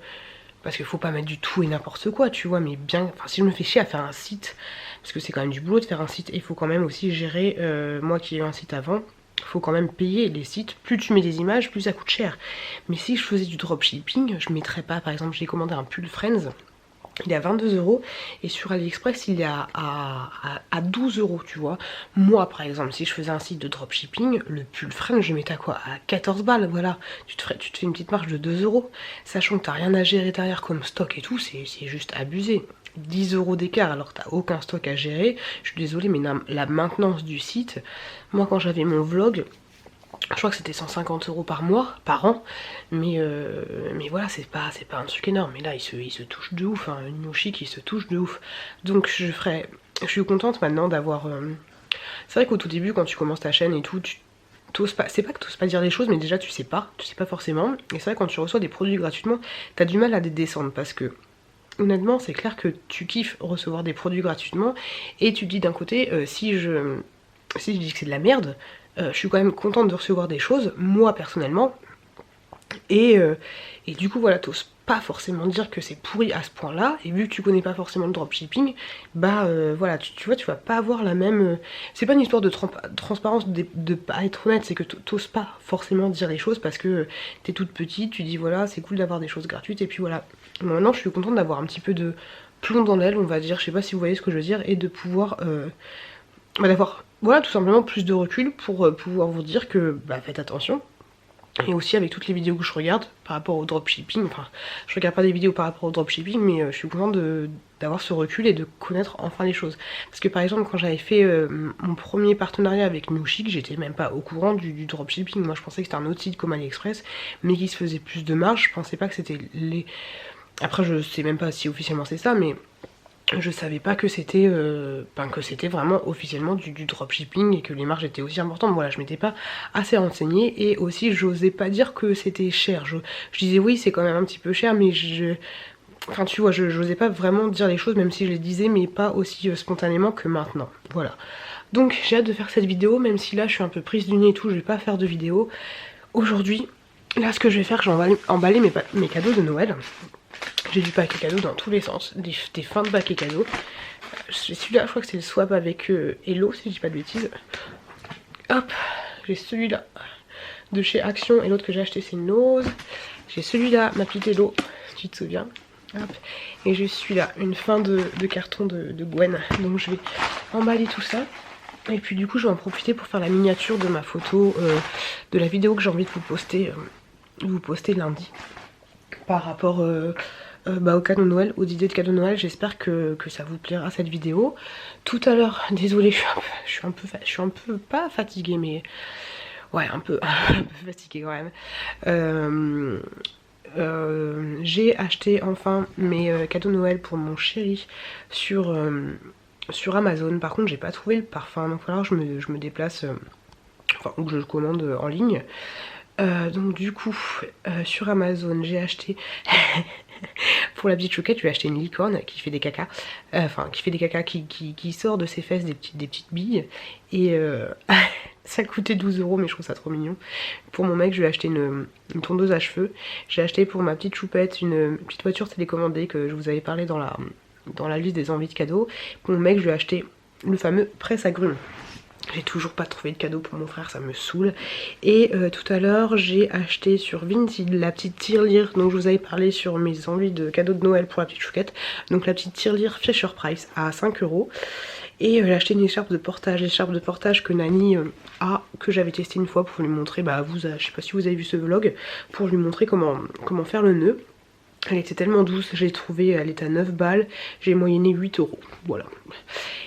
[SPEAKER 2] parce qu'il faut pas mettre du tout et n'importe quoi, tu vois, mais bien, enfin si je me fais chier à faire un site, parce que c'est quand même du boulot de faire un site, et il faut quand même aussi gérer, moi qui ai eu un site avant, il faut quand même payer les sites, plus tu mets des images, plus ça coûte cher. Mais si je faisais du dropshipping, je mettrais pas, par exemple j'ai commandé un pull Friends, il est à 22 €, et sur AliExpress il est à 12 €, tu vois. Moi par exemple, si je faisais un site de dropshipping, le pull Friends je mettais à quoi? À 14 balles, voilà. Tu te fais une petite marge de 2 €, sachant que t'as rien à gérer derrière comme stock et tout, c'est juste abusé. 10 € d'écart alors que t'as aucun stock à gérer. Je suis désolée, mais la maintenance du site, moi quand j'avais mon vlog, je crois que c'était 150 € par mois, par an, mais voilà, c'est pas un truc énorme. Mais là, il se touche de ouf, hein. New Chic, il se touche de ouf. Donc je suis contente maintenant d'avoir... C'est vrai qu'au tout début, quand tu commences ta chaîne et tout, t'oses pas, c'est pas que t'oses pas dire les choses, mais déjà tu sais pas forcément. Et c'est vrai quand tu reçois des produits gratuitement, t'as du mal à les descendre parce que... Honnêtement, c'est clair que tu kiffes recevoir des produits gratuitement, et tu te dis d'un côté, si je dis que c'est de la merde, je suis quand même contente de recevoir des choses, moi personnellement, et du coup voilà, t'oses pas forcément dire que c'est pourri à ce point là, et vu que tu connais pas forcément le dropshipping, bah voilà, tu vois, tu vas pas avoir la même... c'est pas une histoire de transparence, de pas être honnête, c'est que t'oses pas forcément dire les choses parce que t'es toute petite, tu dis voilà, c'est cool d'avoir des choses gratuites, et puis voilà. Maintenant je suis contente d'avoir un petit peu de plomb dans l'aile, on va dire, je sais pas si vous voyez ce que je veux dire, et de pouvoir d'avoir, voilà, tout simplement plus de recul pour pouvoir vous dire que bah faites attention. Et aussi avec toutes les vidéos que je regarde par rapport au dropshipping, enfin je regarde pas des vidéos par rapport au dropshipping, mais je suis contente d'avoir ce recul et de connaître enfin les choses. Parce que par exemple quand j'avais fait mon premier partenariat avec New Chic, j'étais même pas au courant du dropshipping. Moi je pensais que c'était un autre site comme AliExpress, mais qui se faisait plus de marge. Je pensais pas que c'était les... Après je sais même pas si officiellement c'est ça, mais je savais pas que c'était vraiment officiellement du dropshipping et que les marges étaient aussi importantes. Voilà, je m'étais pas assez renseignée, et aussi j'osais pas dire que c'était cher. Je disais oui, c'est quand même un petit peu cher, mais enfin tu vois, j'osais pas vraiment dire les choses, même si je les disais, mais pas aussi spontanément que maintenant. Voilà. Donc j'ai hâte de faire cette vidéo, même si là je suis un peu prise du nez et tout, je vais pas faire de vidéo aujourd'hui. Là ce que je vais faire, je vais emballer mes cadeaux de Noël. J'ai du paquet cadeau dans tous les sens, des fins de paquet cadeau. Celui-là, je crois que c'est le swap avec Hello, si je dis pas de bêtises. Hop, j'ai celui-là de chez Action, et l'autre que j'ai acheté c'est Nose. J'ai celui-là, ma petite Hello, si tu te souviens. Hop. Et je suis là, une fin de carton de Gwen. Donc je vais emballer tout ça. Et puis du coup je vais en profiter pour faire la miniature de ma photo, de la vidéo que j'ai envie de vous poster lundi. Par rapport au cadeau de Noël, aux idées de cadeau de Noël. J'espère que ça vous plaira cette vidéo. Tout à l'heure, désolée, je suis un peu pas fatiguée, mais ouais, un peu fatiguée quand même. J'ai acheté enfin mes cadeaux de Noël pour mon chéri sur Amazon. Par contre j'ai pas trouvé le parfum, donc il va falloir que je me déplace, enfin ou que je le commande en ligne. Donc du coup sur Amazon j'ai acheté pour la petite chouquette, je vais acheter une licorne qui fait des cacas, qui sort de ses fesses des petites billes, et ça coûtait 12 € mais je trouve ça trop mignon. Pour mon mec je vais acheter une tondeuse à cheveux. J'ai acheté pour ma petite choupette une petite voiture télécommandée que je vous avais parlé dans la liste des envies de cadeaux. Pour mon mec je vais acheter le fameux presse-agrumes. J'ai toujours pas trouvé de cadeau pour mon frère, ça me saoule. Et tout à l'heure j'ai acheté sur Vinted la petite tirelire dont je vous avais parlé sur mes envies de cadeaux de Noël pour la petite chouquette. Donc la petite tirelire Fisher Price à 5 €. Et j'ai acheté une écharpe de portage que Nani a, que j'avais testé une fois pour lui montrer, je sais pas si vous avez vu ce vlog, pour lui montrer comment faire le nœud. Elle était tellement douce, j'ai trouvé, elle est à 9 balles, j'ai moyenné 8 €, voilà.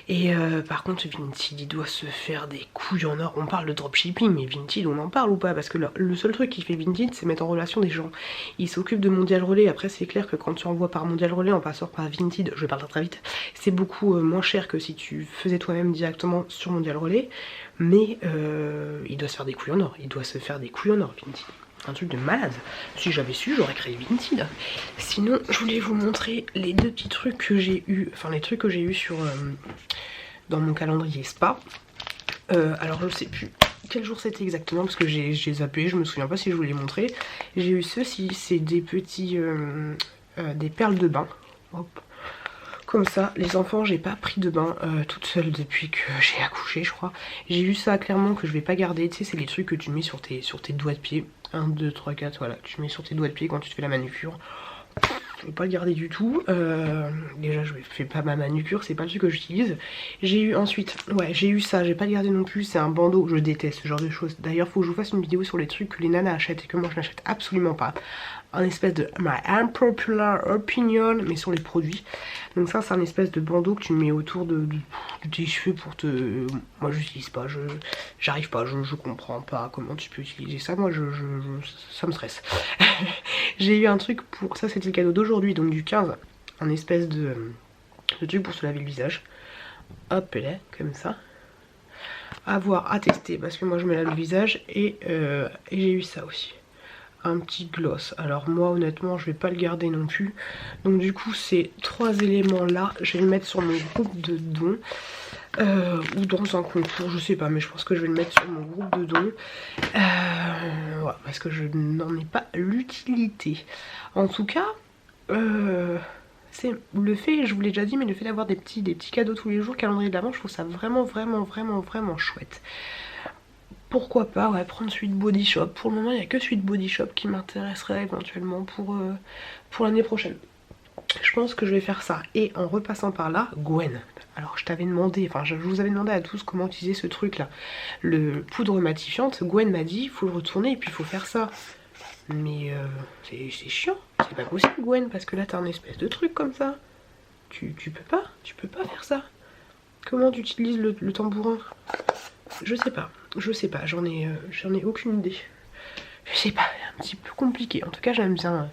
[SPEAKER 2] Et par contre Vinted il doit se faire des couilles en or. On parle de dropshipping, mais Vinted on en parle ou pas? Parce que le seul truc qui fait Vinted c'est mettre en relation des gens. Il s'occupe de Mondial Relais. Après c'est clair que quand tu envoies par Mondial Relais en passant par Vinted, je parle très vite, c'est beaucoup moins cher que si tu faisais toi-même directement sur Mondial Relais. Mais il doit se faire des couilles en or, Vinted. Un truc de malade. Si j'avais su, j'aurais créé Vinted. Sinon, je voulais vous montrer les deux petits trucs que j'ai eu, enfin les trucs que j'ai eu sur dans mon calendrier spa. Alors je sais plus quel jour c'était exactement parce que j'ai zappé, je me souviens pas si je vous l'ai montré. J'ai eu ceci, c'est des petits des perles de bain. Hop. Comme ça, les enfants, j'ai pas pris de bain toute seule depuis que j'ai accouché, je crois. J'ai eu ça clairement que je vais pas garder. Tu sais, c'est les trucs que tu mets sur tes doigts de pied. 1, 2, 3, 4, voilà. Tu mets sur tes doigts de pied quand tu te fais la manucure. Je vais pas le garder du tout. Déjà, je fais pas ma manucure, c'est pas le truc que j'utilise. J'ai eu ensuite, ouais, j'ai eu ça, j'ai pas le garder non plus. C'est un bandeau, je déteste ce genre de choses. D'ailleurs, faut que je vous fasse une vidéo sur les trucs que les nanas achètent et que moi je n'achète absolument pas. Un espèce de my unpopular opinion, mais sur les produits. Donc ça c'est un espèce de bandeau que tu mets autour de tes cheveux pour te... Moi j'utilise pas, j'arrive pas, je comprends pas comment tu peux utiliser ça. Moi ça me stresse. J'ai eu un truc pour... Ça c'était le cadeau d'aujourd'hui, donc du 15. Un espèce de truc pour se laver le visage. Hop là, comme ça. À voir, à tester, parce que moi je me lave le visage. Et j'ai eu ça aussi. Un petit gloss. Alors moi honnêtement je vais pas le garder non plus. Donc du coup ces trois éléments là je vais le mettre sur mon groupe de dons ou dans un concours, je sais pas, mais je pense que je vais le mettre sur mon groupe de dons ouais, parce que je n'en ai pas l'utilité. En tout cas c'est le fait, je vous l'ai déjà dit, mais le fait d'avoir des petits cadeaux tous les jours, calendrier de l'avant, je trouve ça vraiment chouette. Pourquoi pas, ouais, prendre Sweet Body Shop. Pour le moment, il n'y a que Sweet Body Shop qui m'intéresserait éventuellement pour l'année prochaine. Je pense que je vais faire ça. Et en repassant par là, Gwen. Alors, je t'avais demandé, enfin, je vous avais demandé à tous comment utiliser ce truc-là. Le poudre matifiante, Gwen m'a dit, il faut le retourner et puis il faut faire ça. Mais c'est chiant. C'est pas possible, Gwen, parce que là, t'as un espèce de truc comme ça. Tu peux pas faire ça. Comment tu utilises le tambourin? Je sais pas, j'en ai aucune idée. Je sais pas, un petit peu compliqué. En tout cas j'aime bien.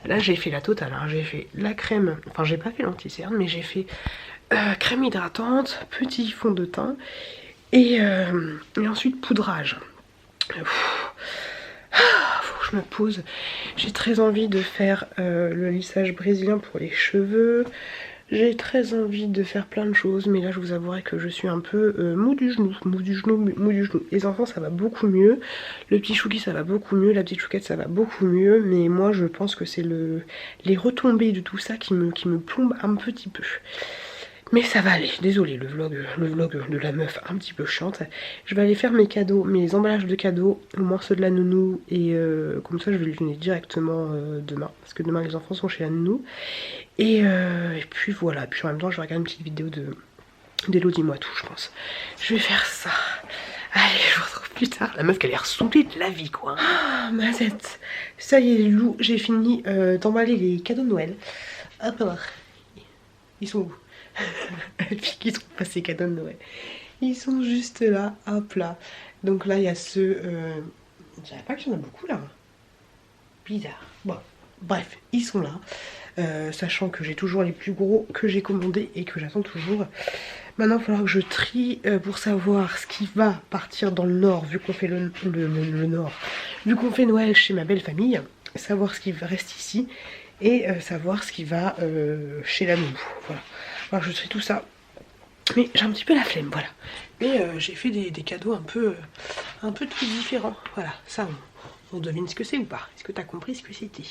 [SPEAKER 2] Là j'ai fait la totale, hein. J'ai fait la crème, enfin j'ai pas fait l'anti-cerne, mais j'ai fait crème hydratante, petit fond de teint et ensuite poudrage. Faut que je me pose. J'ai très envie de faire le lissage brésilien pour les cheveux. J'ai très envie de faire plein de choses, mais là je vous avouerai que je suis un peu mou du genou. Les enfants ça va beaucoup mieux, le petit chouki ça va beaucoup mieux, la petite chouquette ça va beaucoup mieux, mais moi je pense que c'est les retombées de tout ça qui me plombe un petit peu. Mais ça va aller, désolé le vlog de la meuf un petit peu chiante. Je vais aller faire mes cadeaux, mes emballages de cadeaux, au moins ceux de la nounou. Et comme ça je vais les donner directement demain. Parce que demain les enfants sont chez la nounou. Et puis voilà, puis en même temps je vais regarder une petite vidéo d'Hello dis-moi tout je pense. Je vais faire ça. Allez, je vous retrouve plus tard. La meuf qui a l'air saoulée de la vie quoi. Ah ma tête. Ça y est les loups, j'ai fini d'emballer les cadeaux de Noël. Hop là. Ils sont où? Et puis qu'ils sont pas ces cadeaux de Noël. Ils sont juste là, hop là. Donc là il y a ceux... Je dirais pas qu'il y en a beaucoup là. Bizarre. Bon, bref, ils sont là. Sachant que j'ai toujours les plus gros que j'ai commandés et que j'attends toujours. Maintenant il va falloir que je trie pour savoir ce qui va partir dans le nord, vu qu'on fait le nord, vu qu'on fait Noël chez ma belle famille, savoir ce qui reste ici et savoir ce qui va chez la nounou. Voilà. Alors je trie tout ça. Mais j'ai un petit peu la flemme, voilà. Mais j'ai fait des cadeaux un peu plus différents. Voilà, ça on devine ce que c'est ou pas. Est-ce que t'as compris ce que c'était?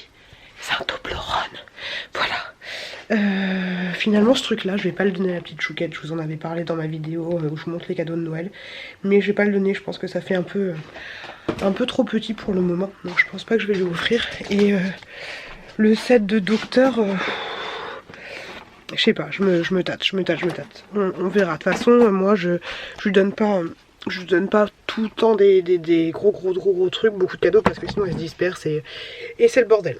[SPEAKER 2] C'est un Toblerone. Voilà. Finalement ce truc là je vais pas le donner à la petite chouquette. Je vous en avais parlé dans ma vidéo où je vous montre les cadeaux de Noël. Mais je vais pas le donner, je pense que ça fait un peu trop petit pour le moment. Donc je pense pas que je vais lui offrir. Et le set de docteur... je sais pas, je me tâte. On verra. De toute façon, moi je lui donne pas tout le temps des gros trucs, beaucoup de cadeaux parce que sinon elle se disperse et c'est le bordel.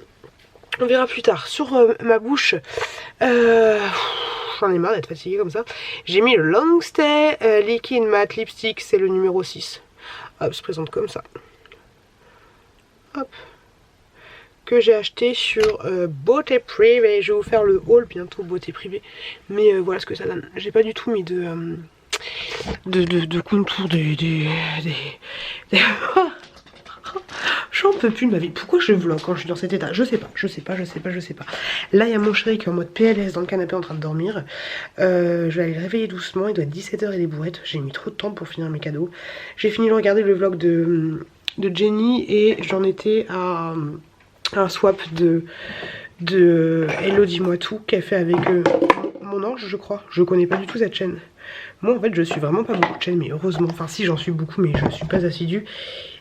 [SPEAKER 2] On verra plus tard. Sur ma bouche, j'en ai marre d'être fatiguée comme ça. J'ai mis le Long Stay Liquid Matte Lipstick, c'est le numéro 6. Hop, se présente comme ça. Hop. Que j'ai acheté sur Beauté Privée. Je vais vous faire le haul bientôt, Beauté Privée. Mais voilà ce que ça donne. J'ai pas du tout mis de contour J'en peux plus de ma vie. Pourquoi je vlog quand je suis dans cet état? Je sais pas. Là il y a mon chéri qui est en mode PLS dans le canapé en train de dormir. Je vais aller le réveiller doucement. Il doit être 17 h et des bourrettes. J'ai mis trop de temps pour finir mes cadeaux. J'ai fini de regarder le vlog de Jenny et j'en étais à un swap de Hello dis-moi tout qu'elle fait avec mon ange je crois. Je connais pas du tout cette chaîne. Moi en fait je suis vraiment pas beaucoup de chaînes, mais heureusement, enfin si j'en suis beaucoup mais je suis pas assidue.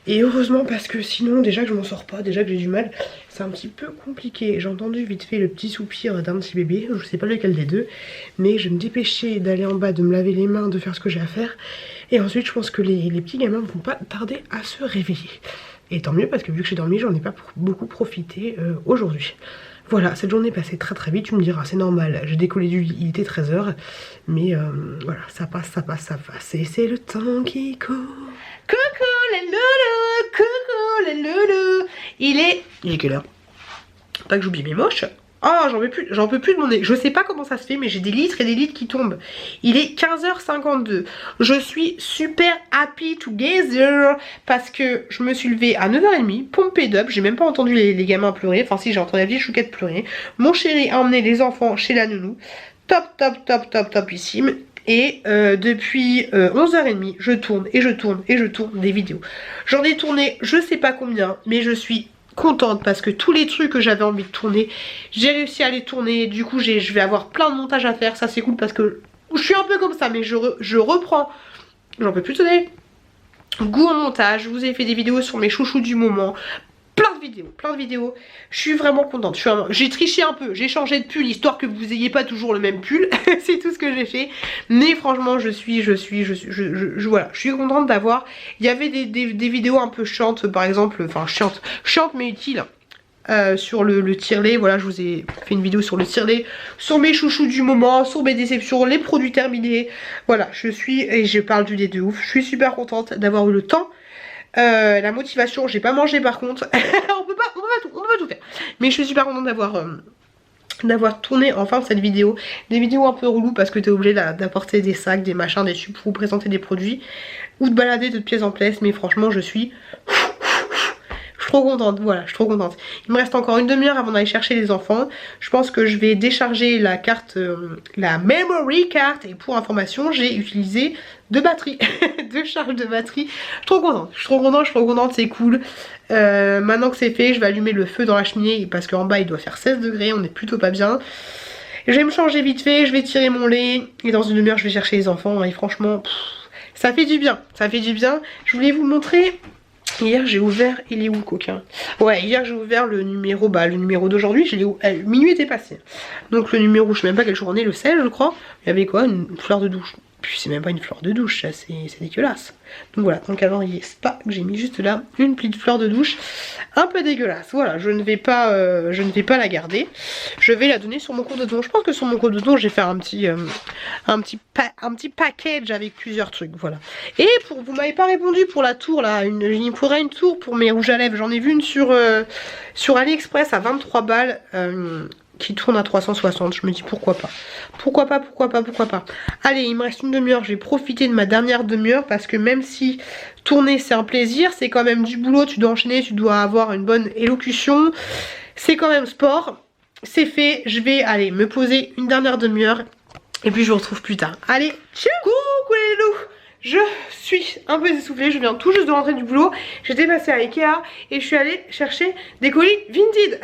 [SPEAKER 2] Et heureusement parce que sinon déjà que je m'en sors pas, déjà que j'ai du mal, c'est un petit peu compliqué. J'ai entendu vite fait le petit soupir d'un petit bébé, je sais pas lequel des deux, mais je vais me dépêcher d'aller en bas, de me laver les mains, de faire ce que j'ai à faire. Et ensuite je pense que les petits gamins vont pas tarder à se réveiller. Et tant mieux parce que vu que j'ai dormi, j'en ai pas beaucoup profité aujourd'hui. Voilà, cette journée est passée très vite, tu me diras, c'est normal, j'ai décollé du lit, il était 13 h, mais voilà, ça passe, et c'est le temps qui court. Coucou les loulous, il est quelle heure? Pas que j'oublie mes moches. Oh, j'en peux plus de mon nez. Je sais pas comment ça se fait, mais j'ai des litres et des litres qui tombent. Il est 15 h 52. Je suis super happy together parce que je me suis levée à 9 h 30, pompée d'up. J'ai même pas entendu les gamins pleurer. Enfin, si, j'ai entendu la vieille chouquette pleurer. Mon chéri a emmené les enfants chez la nounou. Topissime. Et depuis 11 h 30, je tourne des vidéos. J'en ai tourné je sais pas combien, mais je suis contente parce que tous les trucs que j'avais envie de tourner, j'ai réussi à les tourner. Du coup je vais avoir plein de montage à faire, ça c'est cool parce que je suis un peu comme ça, mais je reprends, j'en peux plus donner goût au montage. Je vous ai fait des vidéos sur mes chouchous du moment, plein de vidéos, je suis vraiment contente. J'ai triché un peu, j'ai changé de pull histoire que vous ayez pas toujours le même pull. C'est tout ce que j'ai fait, mais franchement voilà, je suis contente d'avoir. Il y avait des vidéos un peu chiantes par exemple, enfin chiantes mais utiles, sur le tirelet. Voilà, je vous ai fait une vidéo sur le tirelet, sur mes chouchous du moment, sur mes déceptions, les produits terminés. Voilà, et je parle du nez de ouf. Je suis super contente d'avoir eu le temps, la motivation. J'ai pas mangé par contre. on peut pas tout faire, mais je suis super contente d'avoir tourné enfin cette vidéo. Des vidéos un peu relou parce que t'es obligé d'apporter des sacs, des machins, des tubes pour vous présenter des produits ou de balader de pièce en pièce. Mais franchement je suis trop contente, voilà, je suis trop contente. Il me reste encore une demi-heure avant d'aller chercher les enfants. Je pense que je vais décharger la carte, la memory card. Et pour information, j'ai utilisé 2 batteries, 2 charges de batterie. Je suis trop contente, c'est cool. Maintenant que c'est fait, je vais allumer le feu dans la cheminée parce qu'en bas il doit faire 16 degrés, on est plutôt pas bien. Je vais me changer vite fait, je vais tirer mon lait et dans une demi-heure je vais chercher les enfants et franchement ça fait du bien, ça fait du bien. Je voulais vous montrer, hier j'ai ouvert, il est où le coquin? Ouais, hier j'ai ouvert le numéro, le numéro d'aujourd'hui, minuit était passé. Donc le numéro, je sais même pas quel jour on est, le 16 je crois, il y avait quoi? Une fleur de douche. Puis c'est même pas une fleur de douche, ça c'est dégueulasse. Donc voilà, dans le calendrier spa que j'ai mis juste là, une petite fleur de douche, un peu dégueulasse. Voilà, je ne vais pas la garder. Je vais la donner sur mon compte de don. Je pense que sur mon compte de don, je vais faire un petit package avec plusieurs trucs. Voilà. Et vous m'avez pas répondu pour la tour là, il me faudrait une tour pour mes rouges à lèvres. J'en ai vu une sur AliExpress à 23 balles. Qui tourne à 360, je me dis pourquoi pas. Pourquoi pas. Allez, il me reste une demi-heure, je vais profiter de ma dernière demi-heure parce que même si tourner c'est un plaisir, c'est quand même du boulot, tu dois enchaîner, tu dois avoir une bonne élocution, c'est quand même sport. C'est fait, je vais aller me poser une dernière demi-heure et puis je vous retrouve plus tard. Allez, tchou, coucou les loups. Je suis un peu essoufflée, je viens tout juste de rentrer du boulot. J'étais passée à Ikea et je suis allée chercher des colis Vinted.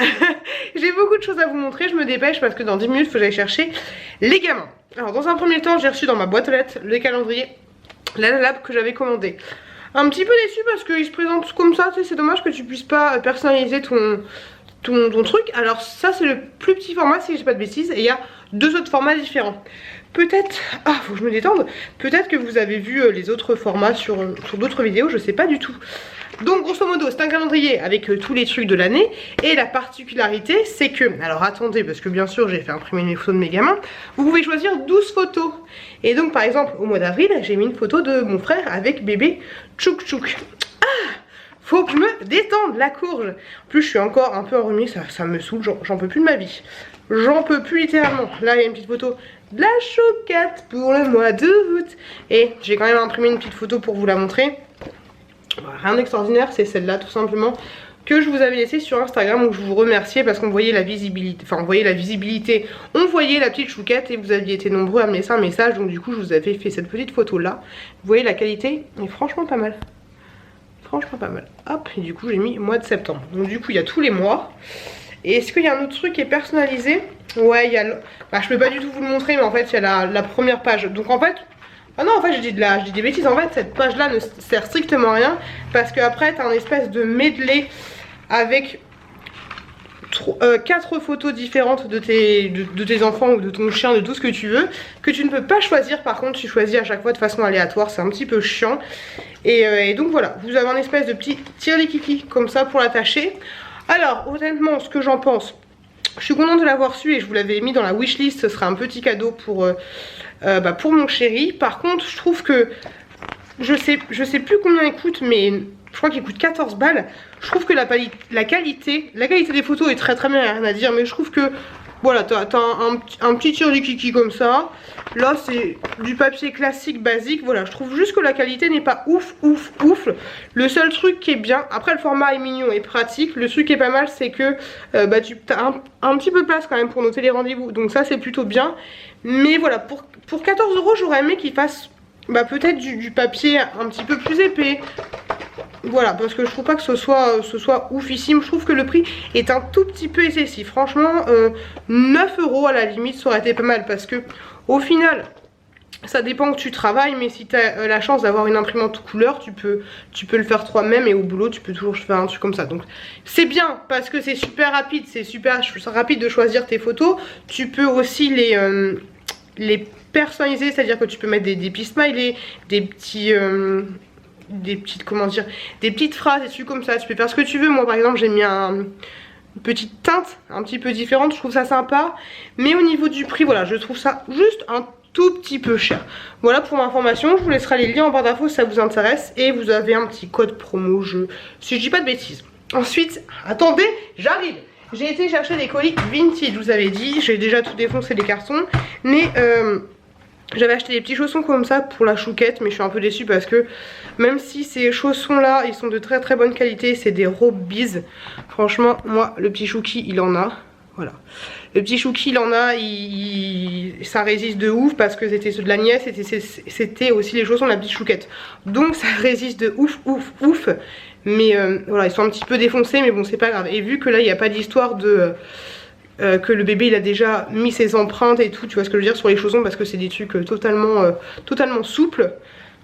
[SPEAKER 2] J'ai beaucoup de choses à vous montrer, je me dépêche parce que dans 10 minutes il faut que j'aille chercher les gamins. Alors dans un premier temps j'ai reçu dans ma boîte aux lettres le calendrier La Lab que j'avais commandé. Un petit peu déçue parce qu'il se présente comme ça, tu sais, c'est dommage que tu puisses pas personnaliser ton truc. Alors ça c'est le plus petit format si j'ai pas de bêtises et il y a 2 autres formats différents. Peut-être, faut que je me détende, peut-être que vous avez vu les autres formats sur d'autres vidéos, je sais pas du tout. Donc grosso modo c'est un calendrier avec tous les trucs de l'année. Et la particularité c'est que, alors attendez parce que bien sûr j'ai fait imprimer mes photos de mes gamins. Vous pouvez choisir 12 photos. Et donc par exemple au mois d'avril j'ai mis une photo de mon frère avec bébé Tchouk Tchouk. Faut que je me détende la courge. En plus je suis encore un peu enrhumée, ça me saoule, j'en peux plus de ma vie. J'en peux plus littéralement. Là il y a une petite photo de la chouquette pour le mois d'août. Et j'ai quand même imprimé une petite photo pour vous la montrer. Rien d'extraordinaire, c'est celle-là tout simplement que je vous avais laissée sur Instagram où je vous remerciais parce qu'on voyait la visibilité. Enfin on voyait la visibilité, on voyait la petite chouquette et vous aviez été nombreux à me laisser un message. Donc du coup je vous avais fait cette petite photo là. Vous voyez la qualité est franchement pas mal. Franchement pas mal. Hop, et du coup j'ai mis mois de septembre. Donc du coup il y a tous les mois. Et est-ce qu'il y a un autre truc qui est personnalisé? Ouais, il y a je peux pas du tout vous le montrer, mais en fait il y a la première page. Donc en fait, non en fait je dis des bêtises. En fait cette page là ne sert strictement à rien parce que après t'as un espèce de medley avec 4 photos différentes de tes enfants ou de ton chien, de tout ce que tu veux, que tu ne peux pas choisir. Par contre tu choisis à chaque fois de façon aléatoire, c'est un petit peu chiant. Et donc voilà, vous avez un espèce de petit tire-les-kiki comme ça pour l'attacher. Alors honnêtement ce que j'en pense, je suis contente de l'avoir su et je vous l'avais mis dans la wishlist, ce sera un petit cadeau pour mon chéri. Par contre je trouve que, je sais plus combien il coûte, mais je crois qu'il coûte 14 balles. Je trouve que la qualité des photos est très bien, rien à dire, mais je trouve que voilà, t'as un petit tire-les-kiki comme ça. Là c'est du papier classique basique. Voilà, je trouve juste que la qualité n'est pas ouf. Le seul truc qui est bien, après le format est mignon et pratique, le truc qui est pas mal c'est que tu as un petit peu de place quand même pour noter les rendez-vous. Donc ça c'est plutôt bien. Mais voilà, pour 14 € j'aurais aimé qu'il fasse peut-être du papier un petit peu plus épais. Voilà, parce que je trouve pas que ce soit oufissime. Je trouve que le prix est un tout petit peu excessif. Franchement 9 € à la limite ça aurait été pas mal. Parce que au final ça dépend que tu travailles, mais si tu as la chance d'avoir une imprimante couleur, tu peux le faire toi-même. Et au boulot tu peux toujours faire un truc comme ça. Donc c'est bien parce que c'est super rapide. C'est super rapide de choisir tes photos. Tu peux aussi les personnaliser, c'est-à-dire que tu peux mettre des petits smileys, des petites phrases, des trucs comme ça. Tu peux faire ce que tu veux. Moi par exemple j'ai mis une petite teinte un petit peu différente, je trouve ça sympa. Mais au niveau du prix, voilà, je trouve ça juste un tout petit peu cher. Voilà pour ma information, je vous laisserai les liens en barre d'infos si ça vous intéresse. Et vous avez un petit code promo, si je dis pas de bêtises. Ensuite, attendez, j'arrive. J'ai été chercher des colis Vinted, je vous avais dit, j'ai déjà tout défoncé les cartons. Mais j'avais acheté des petits chaussons comme ça pour la chouquette, mais je suis un peu déçue parce que même si ces chaussons là ils sont de très bonne qualité, c'est des Robies. Franchement moi le petit chouki il en a. Voilà, le petit chouki il en a, ça résiste de ouf parce que c'était ceux de la nièce, c'était aussi les chaussons de la petite chouquette. Donc ça résiste de ouf. Mais voilà, ils sont un petit peu défoncés, mais bon c'est pas grave. Et vu que là il n'y a pas d'histoire que le bébé il a déjà mis ses empreintes et tout, tu vois ce que je veux dire, sur les chaussons, parce que c'est des trucs totalement souples.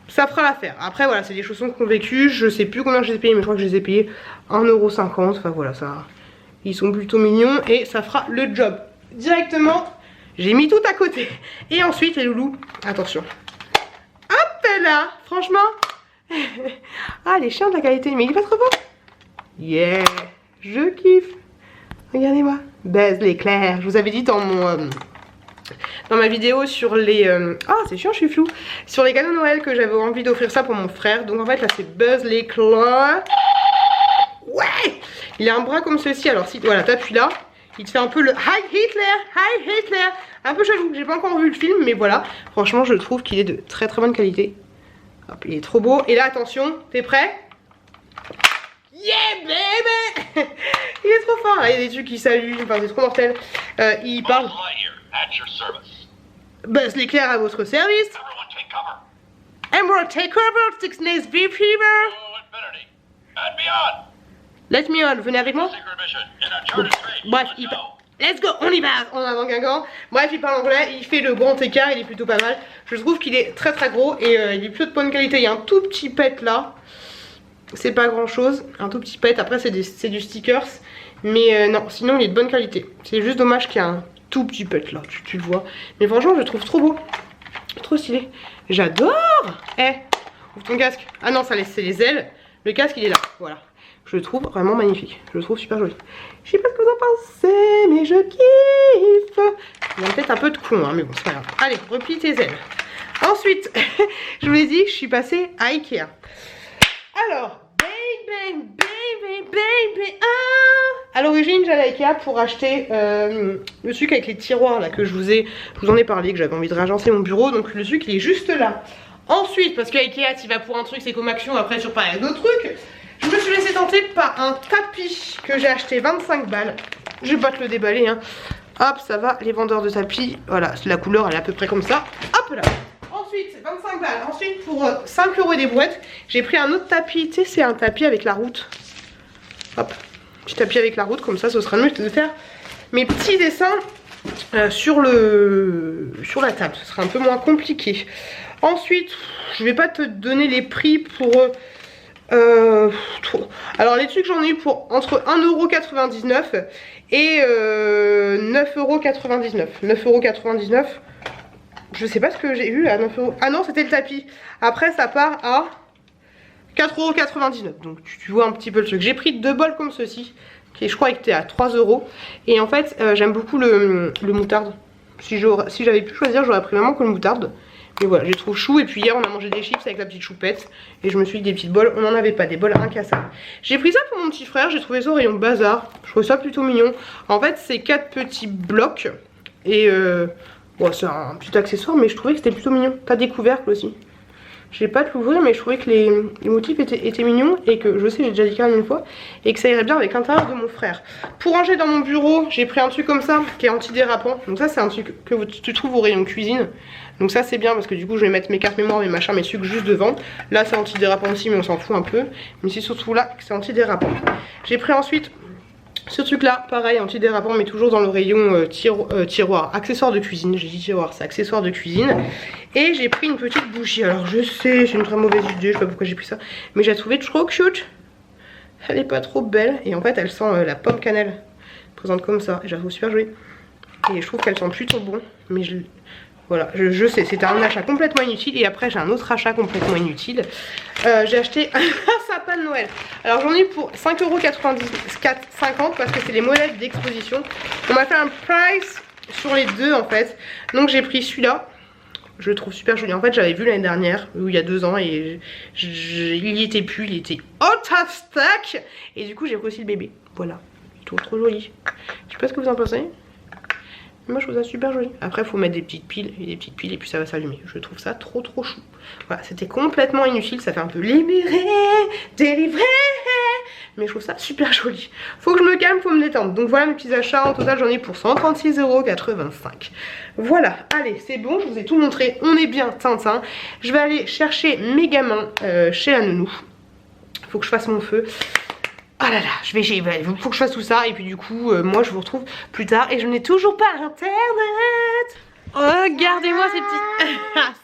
[SPEAKER 2] Ça fera l'affaire. Après voilà, c'est des chaussons convaincus. Je sais plus combien je les ai payés, mais je crois que je les ai payés 1,50 €. Enfin voilà, ça, ils sont plutôt mignons et ça fera le job. Directement, j'ai mis tout à côté. Et ensuite les loulous, attention. Hop là, franchement. Ah, les chiens de la qualité, mais il est pas trop beau. Yeah, je kiffe. Regardez-moi. Buzz l'éclair. Je vous avais dit dans ma vidéo sur les... Ah, c'est chiant, je suis floue. Sur les cadeaux Noël que j'avais envie d'offrir ça pour mon frère. Donc en fait, là, c'est Buzz l'éclair. Ouais. Il a un bras comme ceci. Alors si, voilà, t'appuies là. Il te fait un peu le Hi Hitler. Un peu jaloux. J'ai pas encore vu le film, mais voilà. Franchement, je trouve qu'il est de très très bonne qualité. Hop, il est trop beau. Et là, attention, t'es prêt? Yeah baby. Il est trop fort. Là, il y a des trucs qui s'allument. Enfin, c'est trop mortel. Il parle. Buzz l'éclair à votre service. Emerald take cover. 6 days V fever. Let me on. Venez avec moi. Bon. Bref, il parle. Let's go, on y va, en avant Guingamp. Bref, il parle anglais, il fait le grand écart, il est plutôt pas mal. Je trouve qu'il est très très gros et il est plutôt de bonne qualité. Il y a un tout petit pet là. C'est pas grand chose, un tout petit pet. Après, c'est du stickers. Mais non, sinon il est de bonne qualité. C'est juste dommage qu'il y a un tout petit pet là, tu le vois. Mais franchement, je le trouve trop beau. Trop stylé. J'adore. Eh, ouvre ton casque. Ah non, ça laisse, c'est les ailes. Le casque, il est là, voilà. Je le trouve vraiment magnifique. Je le trouve super joli. Je sais pas ce que vous en pensez, mais je kiffe. Il y a peut-être un peu de con, hein, mais bon, c'est pas grave. Allez, replie tes ailes. Ensuite, je vous l'ai dit, je suis passée à Ikea. Alors, baby. Ah, à l'origine, j'allais à Ikea pour acheter le sucre avec les tiroirs là que je vous en ai parlé, que j'avais envie de réagencer mon bureau. Donc le sucre, il est juste là. Ensuite, parce qu'à Ikea, tu vas pour un truc, c'est comme Action. Après, sur pareil, d'autres trucs. Je me suis laissé tenter par un tapis que j'ai acheté 25 balles. Je vais pas te le déballer, hein. Hop, ça va, les vendeurs de tapis. Voilà, la couleur, elle est à peu près comme ça. Hop là. Ensuite, 25 balles. Ensuite, pour 5 € et des brouettes, j'ai pris un autre tapis. Tu sais, c'est un tapis avec la route. Hop, petit tapis avec la route, comme ça, ce sera mieux de faire mes petits dessins sur la table. Ce sera un peu moins compliqué. Ensuite, je vais pas te donner les prix pour... alors les trucs j'en ai eu pour entre 1,99 € et 9,99 €. 9,99 €. Je sais pas ce que j'ai eu à 9 €. Ah non, c'était le tapis. Après ça part à 4,99 €. Donc tu vois un petit peu le truc. J'ai pris 2 bols comme ceci, qui je crois était à 3 €. Et en fait j'aime beaucoup le moutarde. Si j'avais pu choisir, j'aurais pris vraiment que le moutarde. Et voilà, j'ai trouvé chou. Et puis hier on a mangé des chips avec la petite choupette. Et je me suis dit des petites bols, on n'en avait pas, des bols incassables. J'ai pris ça pour mon petit frère, j'ai trouvé ça au rayon bazar. Je trouve ça plutôt mignon. En fait c'est 4 petits blocs. Et bon, c'est un petit accessoire, mais je trouvais que c'était plutôt mignon. T'as des couvercles aussi. Je vais pas te l'ouvrir, mais je trouvais que les motifs étaient mignons. Et que je sais, j'ai déjà dit quand même une fois. Et que ça irait bien avec l'intérieur de mon frère. Pour ranger dans mon bureau, j'ai pris un truc comme ça, qui est antidérapant. Donc ça c'est un truc que tu trouves au rayon cuisine. Donc ça c'est bien parce que du coup je vais mettre mes cartes mémoire, mes machins, mes trucs juste devant. Là c'est antidérapant aussi, mais on s'en fout un peu. Mais c'est surtout là que c'est antidérapant. J'ai pris ensuite ce truc là, pareil, antidérapant, mais toujours dans le rayon tiroir. Accessoire de cuisine, j'ai dit tiroir, c'est accessoire de cuisine. Et j'ai pris une petite bougie. Alors je sais, c'est une très mauvaise idée, je sais pas pourquoi j'ai pris ça. Mais j'ai trouvé trop cute. Elle est pas trop belle. Et en fait elle sent la pomme cannelle. Elle présente comme ça, et je la trouve super jolie. Et je trouve qu'elle sent plutôt bon. Mais voilà, je sais, c'était un achat complètement inutile. Et après j'ai un autre achat complètement inutile. J'ai acheté un sapin de Noël. Alors j'en ai pour 5,50 € parce que c'est les molettes d'exposition. On m'a fait un price sur les deux en fait. Donc j'ai pris celui-là. Je le trouve super joli. En fait j'avais vu l'année dernière, ou il y a 2 ans, et il y était plus, il était out of stock. Et du coup j'ai pris aussi le bébé. Voilà, je trouve trop joli. Je sais pas ce que vous en pensez. Moi je trouve ça super joli. Après il faut mettre des petites piles et puis ça va s'allumer. Je trouve ça trop chou. Voilà, c'était complètement inutile. Ça fait un peu libéré, délivré. Mais je trouve ça super joli. Faut que je me calme, faut me détendre. Donc voilà mes petits achats. En total j'en ai pour 136,85 €. Voilà, allez c'est bon, je vous ai tout montré. On est bien Tintin. Je vais aller chercher mes gamins chez la nounou. Faut que je fasse mon feu. Oh là là, il faut que je fasse tout ça. Et puis du coup, moi je vous retrouve plus tard. Et je n'ai toujours pas internet. Regardez-moi ces petits...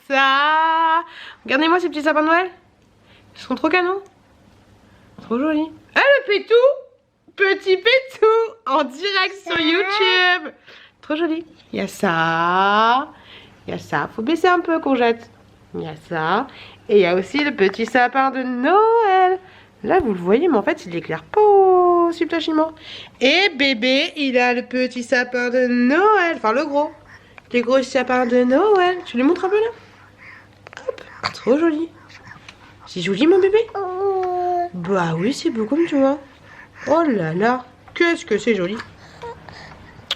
[SPEAKER 2] ça. Regardez-moi ces petits sapins de Noël. Ils sont trop canons. Trop jolis. Ah, le pétou. Petit pétou en direct sur YouTube. Trop joli. Il y a ça. Il y a ça. Faut baisser un peu, courgette. Il y a ça. Et il y a aussi le petit sapin de Noël. Là, vous le voyez, mais en fait, il éclaire pas subtilement. Et bébé, il a le petit sapin de Noël. Enfin, le gros. Les gros sapins de Noël. Tu les montres un peu là? Hop. Trop joli. C'est joli, mon bébé? Bah oui, c'est beau comme tu vois. Oh là là. Qu'est-ce que c'est joli.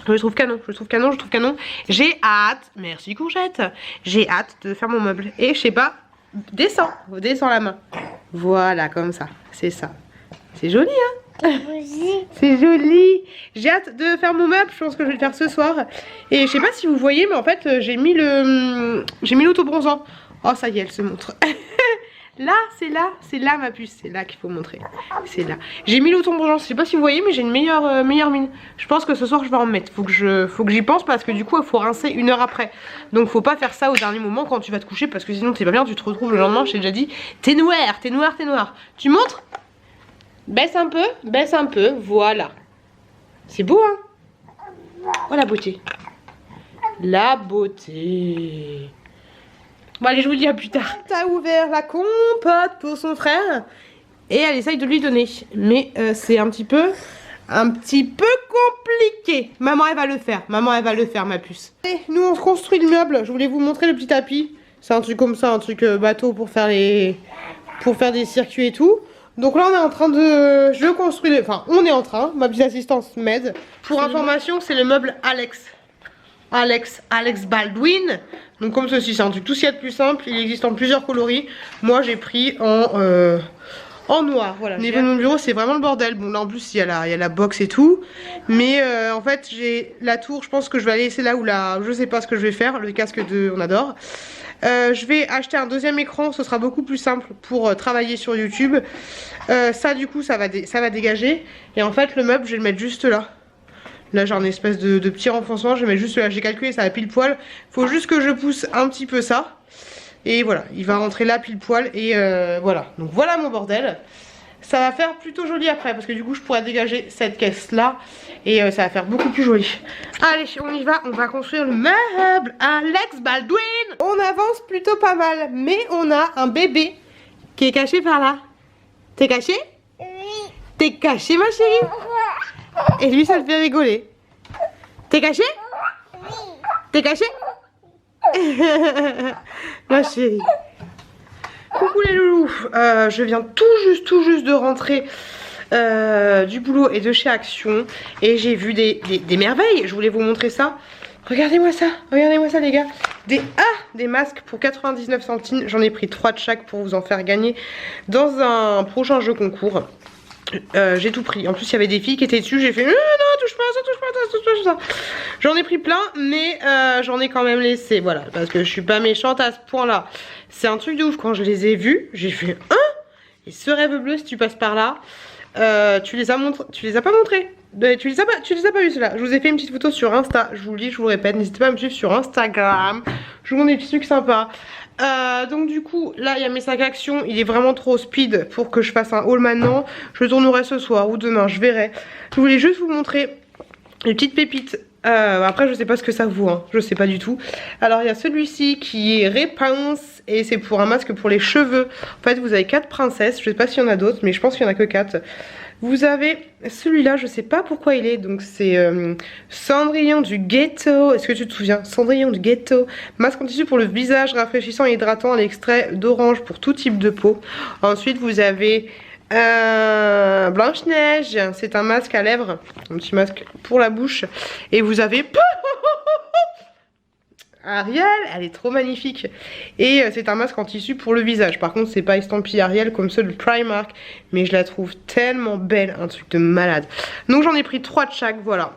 [SPEAKER 2] Je trouve canon, je trouve canon, je trouve canon. J'ai hâte, merci courgette, j'ai hâte de faire mon meuble. Et je sais pas, descends la main. Voilà, comme ça, c'est ça. C'est joli, hein? C'est joli. J'ai hâte de faire mon meuble, je pense que je vais le faire ce soir. Et je sais pas si vous voyez, mais en fait, j'ai mis l'autobronzant. Oh, ça y est, elle se montre. C'est là ma puce, c'est là qu'il faut montrer. C'est là. J'ai mis l'autobronzant, je sais pas si vous voyez, mais j'ai une meilleure mine. Je pense que ce soir je vais en mettre. Faut que j'y pense parce que du coup il faut rincer 1 heure après. Donc faut pas faire ça au dernier moment quand tu vas te coucher parce que sinon t'es pas bien, tu te retrouves le lendemain, je t'ai déjà dit, t'es noir, t'es noir, t'es noir. Tu montres? Baisse un peu, voilà. C'est beau, hein? Oh la beauté. La beauté. Bon allez, je vous dis à plus tard. T'as ouvert la compote pour son frère et elle essaye de lui donner. Mais c'est un petit peu compliqué. Maman elle va le faire, ma puce. Et nous on construit le meuble. Je voulais vous montrer le petit tapis. C'est un truc comme ça, un truc bateau pour faire des circuits et tout. Donc là on est en train de... Je construis, enfin on est en train, ma petite assistante m'aide. Pour information, c'est le meuble Alex Baldwin. Donc comme ceci, c'est un truc tout ce qu'il y a de plus simple. Il existe en plusieurs coloris. Moi j'ai pris en noir. Voilà. Au niveau de mon bureau, c'est vraiment le bordel. Bon là en plus il y a la box et tout. Mais en fait j'ai la tour. Je pense que je vais la laisser là où je sais pas ce que je vais faire. Le casque de On Adore. Je vais acheter un deuxième écran. Ce sera beaucoup plus simple pour travailler sur YouTube. Ça du coup ça va dégager. Et en fait le meuble je vais le mettre juste là. Là j'ai un espèce de petit renfoncement, je vais mettre juste là, j'ai calculé ça va pile poil. Faut juste que je pousse un petit peu ça. Et voilà, il va rentrer là pile poil et voilà. Donc voilà mon bordel. Ça va faire plutôt joli après parce que du coup je pourrais dégager cette caisse là. Et ça va faire beaucoup plus joli. Allez, on y va, on va construire le meuble Alex Baldwin. On avance plutôt pas mal, mais on a un bébé qui est caché par là. T'es caché? Oui. T'es caché ma chérie? Et lui ça le fait rigoler. T'es caché? Oui. T'es caché? Ma chérie. Coucou les loulous. Je viens tout juste de rentrer du boulot et de chez Action. Et j'ai vu des merveilles. Je voulais vous montrer ça. Regardez-moi ça les gars. Des masques pour 99 centimes. J'en ai pris 3 de chaque pour vous en faire gagner dans un prochain jeu concours. J'ai tout pris. En plus il y avait des filles qui étaient dessus. J'ai fait non touche pas ça. J'en ai pris plein mais j'en ai quand même laissé. Voilà parce que je suis pas méchante à ce point là. C'est un truc de ouf. Quand je les ai vus j'ai fait et ce rêve bleu si tu passes par là. Tu les as pas montrés. Tu les as pas vus ceux-là. Je vous ai fait une petite photo sur Insta. Je vous le dis, je vous le répète. N'hésitez pas à me suivre sur Instagram. Je vous montre des petits trucs sympas. Donc du coup là il y a mes sacs Action. Il est vraiment trop speed pour que je fasse un haul maintenant. Je le tournerai ce soir ou demain, je verrai. Je voulais juste vous montrer les petites pépites. Après je sais pas ce que ça vaut hein. Je sais pas du tout. Alors il y a celui-ci qui est Réponse. Et c'est pour un masque pour les cheveux. En fait vous avez 4 princesses. Je sais pas s'il y en a d'autres mais je pense qu'il y en a que 4. Vous avez celui-là, je sais pas pourquoi il est. Donc c'est Cendrillon du Ghetto. Est-ce que tu te souviens? Cendrillon du Ghetto. Masque en tissu pour le visage, rafraîchissant et hydratant à l'extrait d'orange pour tout type de peau. Ensuite vous avez Blanche-Neige. C'est un masque à lèvres. Un petit masque pour la bouche. Et vous avez Ariel, elle est trop magnifique. Et c'est un masque en tissu pour le visage. Par contre c'est pas estampillé Ariel comme ceux de Primark. Mais je la trouve tellement belle, un truc de malade. Donc j'en ai pris 3 de chaque, voilà.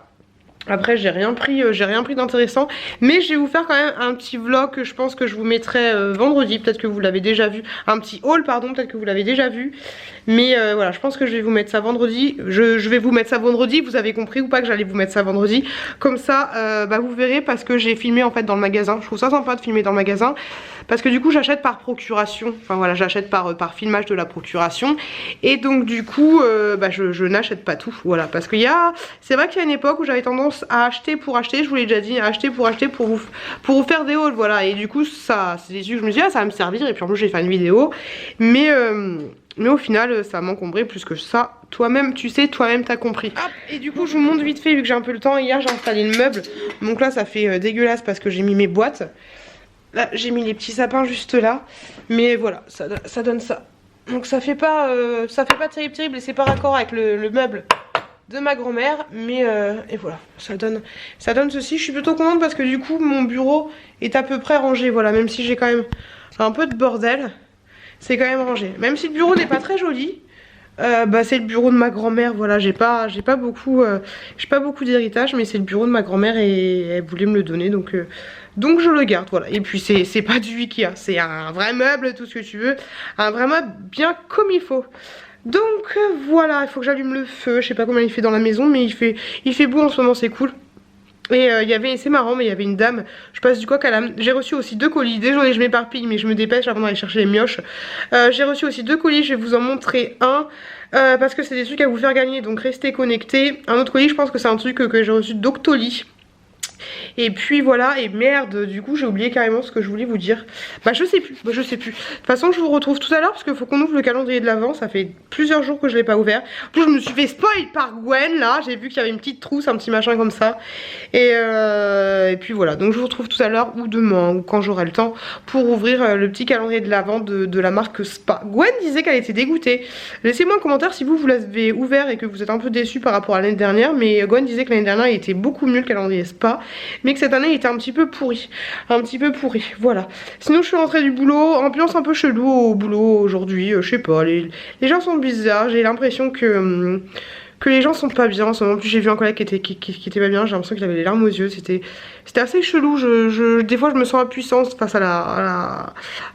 [SPEAKER 2] Après j'ai rien pris d'intéressant, mais je vais vous faire quand même un petit vlog que je pense que je vous mettrai vendredi, peut-être que vous l'avez déjà vu, un petit haul pardon, peut-être que vous l'avez déjà vu, mais voilà, je pense que je vais vous mettre ça vendredi, je vais vous mettre ça vendredi, vous avez compris ou pas que j'allais vous mettre ça vendredi, comme ça bah, vous verrez, parce que j'ai filmé en fait dans le magasin, je trouve ça sympa de filmer dans le magasin, parce que du coup j'achète par procuration, enfin voilà, j'achète par filmage de la procuration, et donc du coup bah, je n'achète pas tout, voilà, parce qu'il y a, c'est vrai qu'il y a une époque où j'avais tendance à acheter pour acheter, je vous l'ai déjà dit, acheter pour acheter pour vous faire des hauls, voilà, et du coup ça, c'est des trucs que je me dis ah ça va me servir, et puis en plus j'ai fait une vidéo, mais au final ça m'a encombré plus que ça, toi-même tu sais, toi-même t'as compris. Hop, et du coup je vous montre vite fait vu que j'ai un peu le temps, hier j'ai installé le meuble, donc là ça fait dégueulasse parce que j'ai mis mes boîtes, là j'ai mis les petits sapins juste là, mais voilà, ça donne ça. Donc ça fait pas terrible et c'est pas raccord avec le meuble de ma grand-mère, mais et voilà, ça donne ceci. Je suis plutôt contente parce que du coup mon bureau est à peu près rangé, voilà, même si j'ai quand même un peu de bordel, c'est quand même rangé. Même si le bureau n'est pas très joli, bah c'est le bureau de ma grand-mère, voilà, j'ai pas beaucoup d'héritage, mais c'est le bureau de ma grand-mère et elle voulait me le donner, donc je le garde, voilà. Et puis c'est pas du Ikea, c'est un vrai meuble, tout ce que tu veux, un vrai meuble bien comme il faut. Donc voilà, il faut que j'allume le feu, je sais pas comment il fait dans la maison, mais il fait beau en ce moment, c'est cool. Et c'est marrant, mais il y avait une dame, je passe du coq à l'âne. J'ai reçu aussi 2 colis, désolé je m'éparpille mais je me dépêche avant d'aller chercher les mioches. J'ai reçu aussi 2 colis, je vais vous en montrer un parce que c'est des trucs à vous faire gagner, donc restez connectés. Un autre colis, je pense que c'est un truc que j'ai reçu d'Octoly. Et puis voilà, et merde, du coup j'ai oublié carrément ce que je voulais vous dire. Bah je sais plus. De toute façon je vous retrouve tout à l'heure parce qu'il faut qu'on ouvre le calendrier de l'Avent, ça fait plusieurs jours que je l'ai pas ouvert. En plus je me suis fait spoil par Gwen là, j'ai vu qu'il y avait une petite trousse, un petit machin comme ça. Et puis voilà, donc je vous retrouve tout à l'heure ou demain ou quand j'aurai le temps pour ouvrir le petit calendrier de l'Avent de la marque Spa. Gwen disait qu'elle était dégoûtée. Laissez-moi un commentaire si vous l'avez ouvert et que vous êtes un peu déçus par rapport à l'année dernière, mais Gwen disait que l'année dernière il était beaucoup mieux le calendrier Spa, mais que cette année il était un petit peu pourri, voilà. Sinon je suis rentrée du boulot, ambiance un peu chelou au boulot aujourd'hui, je sais pas, les gens sont bizarres, j'ai l'impression que les gens sont pas bien en ce moment. En plus j'ai vu un collègue qui était pas bien, j'ai l'impression qu'il avait les larmes aux yeux, c'était assez chelou, des fois je me sens impuissante face à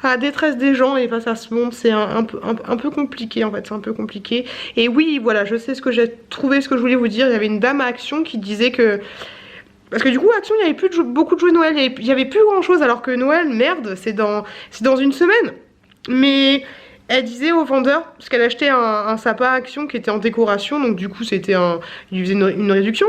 [SPEAKER 2] la détresse des gens et face à ce monde, c'est un peu compliqué en fait, c'est un peu compliqué. Et oui voilà, je sais ce que j'ai trouvé, ce que je voulais vous dire, il y avait une dame à Action qui disait que parce que du coup, Action, il n'y avait plus beaucoup de jouets Noël, il n'y avait plus grand chose, alors que Noël, merde, c'est dans une semaine. Mais elle disait au vendeur, parce qu'elle achetait un sapin Action qui était en décoration, donc du coup, il lui faisait une réduction.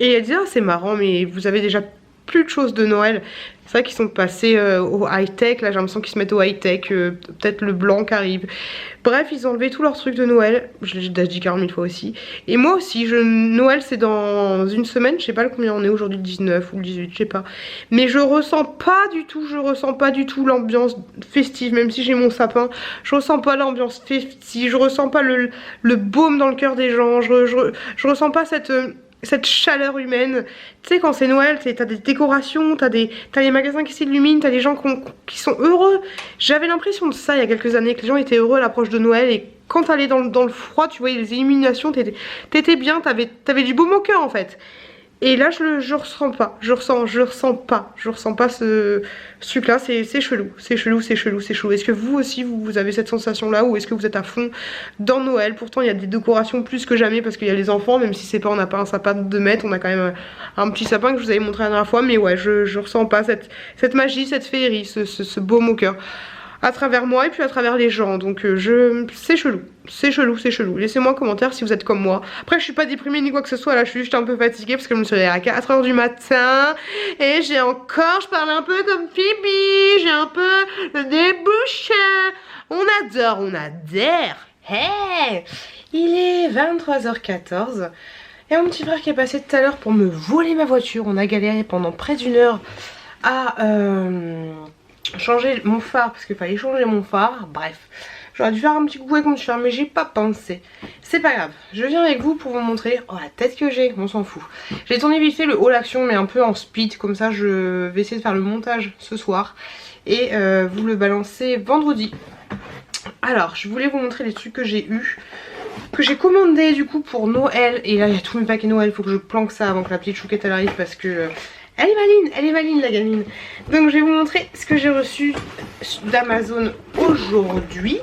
[SPEAKER 2] Et elle disait, ah, c'est marrant, mais vous avez déjà plus de choses de Noël. C'est vrai qu'ils sont passés au high-tech, là j'ai l'impression qu'ils se mettent au high-tech, peut-être le blanc qui arrive. Bref, ils ont enlevé tous leurs trucs de Noël, je l'ai dit 40 000 fois aussi. Et moi aussi, Noël c'est dans une semaine, je sais pas combien on est aujourd'hui, le 19 ou le 18, je sais pas. Mais je ressens pas du tout l'ambiance festive, même si j'ai mon sapin. Je ressens pas l'ambiance festive, je ressens pas le baume dans le cœur des gens, je ressens pas cette chaleur humaine. Tu sais quand c'est Noël, t'as des décorations, t'as les magasins qui s'illuminent, t'as des gens qui sont heureux. J'avais l'impression de ça il y a quelques années, que les gens étaient heureux à l'approche de Noël, et quand t'allais dans le froid, tu voyais les illuminations, t'étais bien, t'avais du baume au cœur en fait. Et là je ressens pas, je ressens pas ce truc là, c'est chelou. Est-ce que vous aussi vous avez cette sensation là, ou est-ce que vous êtes à fond dans Noël? Pourtant il y a des décorations plus que jamais parce qu'il y a les enfants, même si on n'a pas un sapin de 2 mètres, on a quand même un petit sapin que je vous avais montré la dernière fois, mais ouais je ressens pas cette magie, cette féerie, ce baume au cœur à travers moi et puis à travers les gens, donc c'est chelou. Laissez-moi un commentaire si vous êtes comme moi. Après je suis pas déprimée ni quoi que ce soit, là je suis juste un peu fatiguée parce que je me suis réveillée à 4 h du matin et je parle un peu comme Phoebe, j'ai un peu le nez bouché. On adore. Hey, il est 23 h 14 et mon petit frère qui est passé tout à l'heure pour me voler ma voiture. On a galéré pendant près d'1 heure à changer mon phare parce qu'il fallait changer mon phare. Bref, j'aurais dû faire un petit coucou avec mon petit frère mais j'ai pas pensé. C'est pas grave, je viens avec vous pour vous montrer la tête que j'ai, on s'en fout. J'ai tourné vite fait le haul action mais un peu en speed, comme ça je vais essayer de faire le montage ce soir et vous le balancer vendredi. Alors je voulais vous montrer les trucs que j'ai eu. que j'ai commandé du coup pour Noël. Et là il y a tous mes paquets Noël, il faut que je planque ça avant que la petite chouquette elle arrive parce que elle est maline la gamine. Donc je vais vous montrer ce que j'ai reçu d'Amazon aujourd'hui.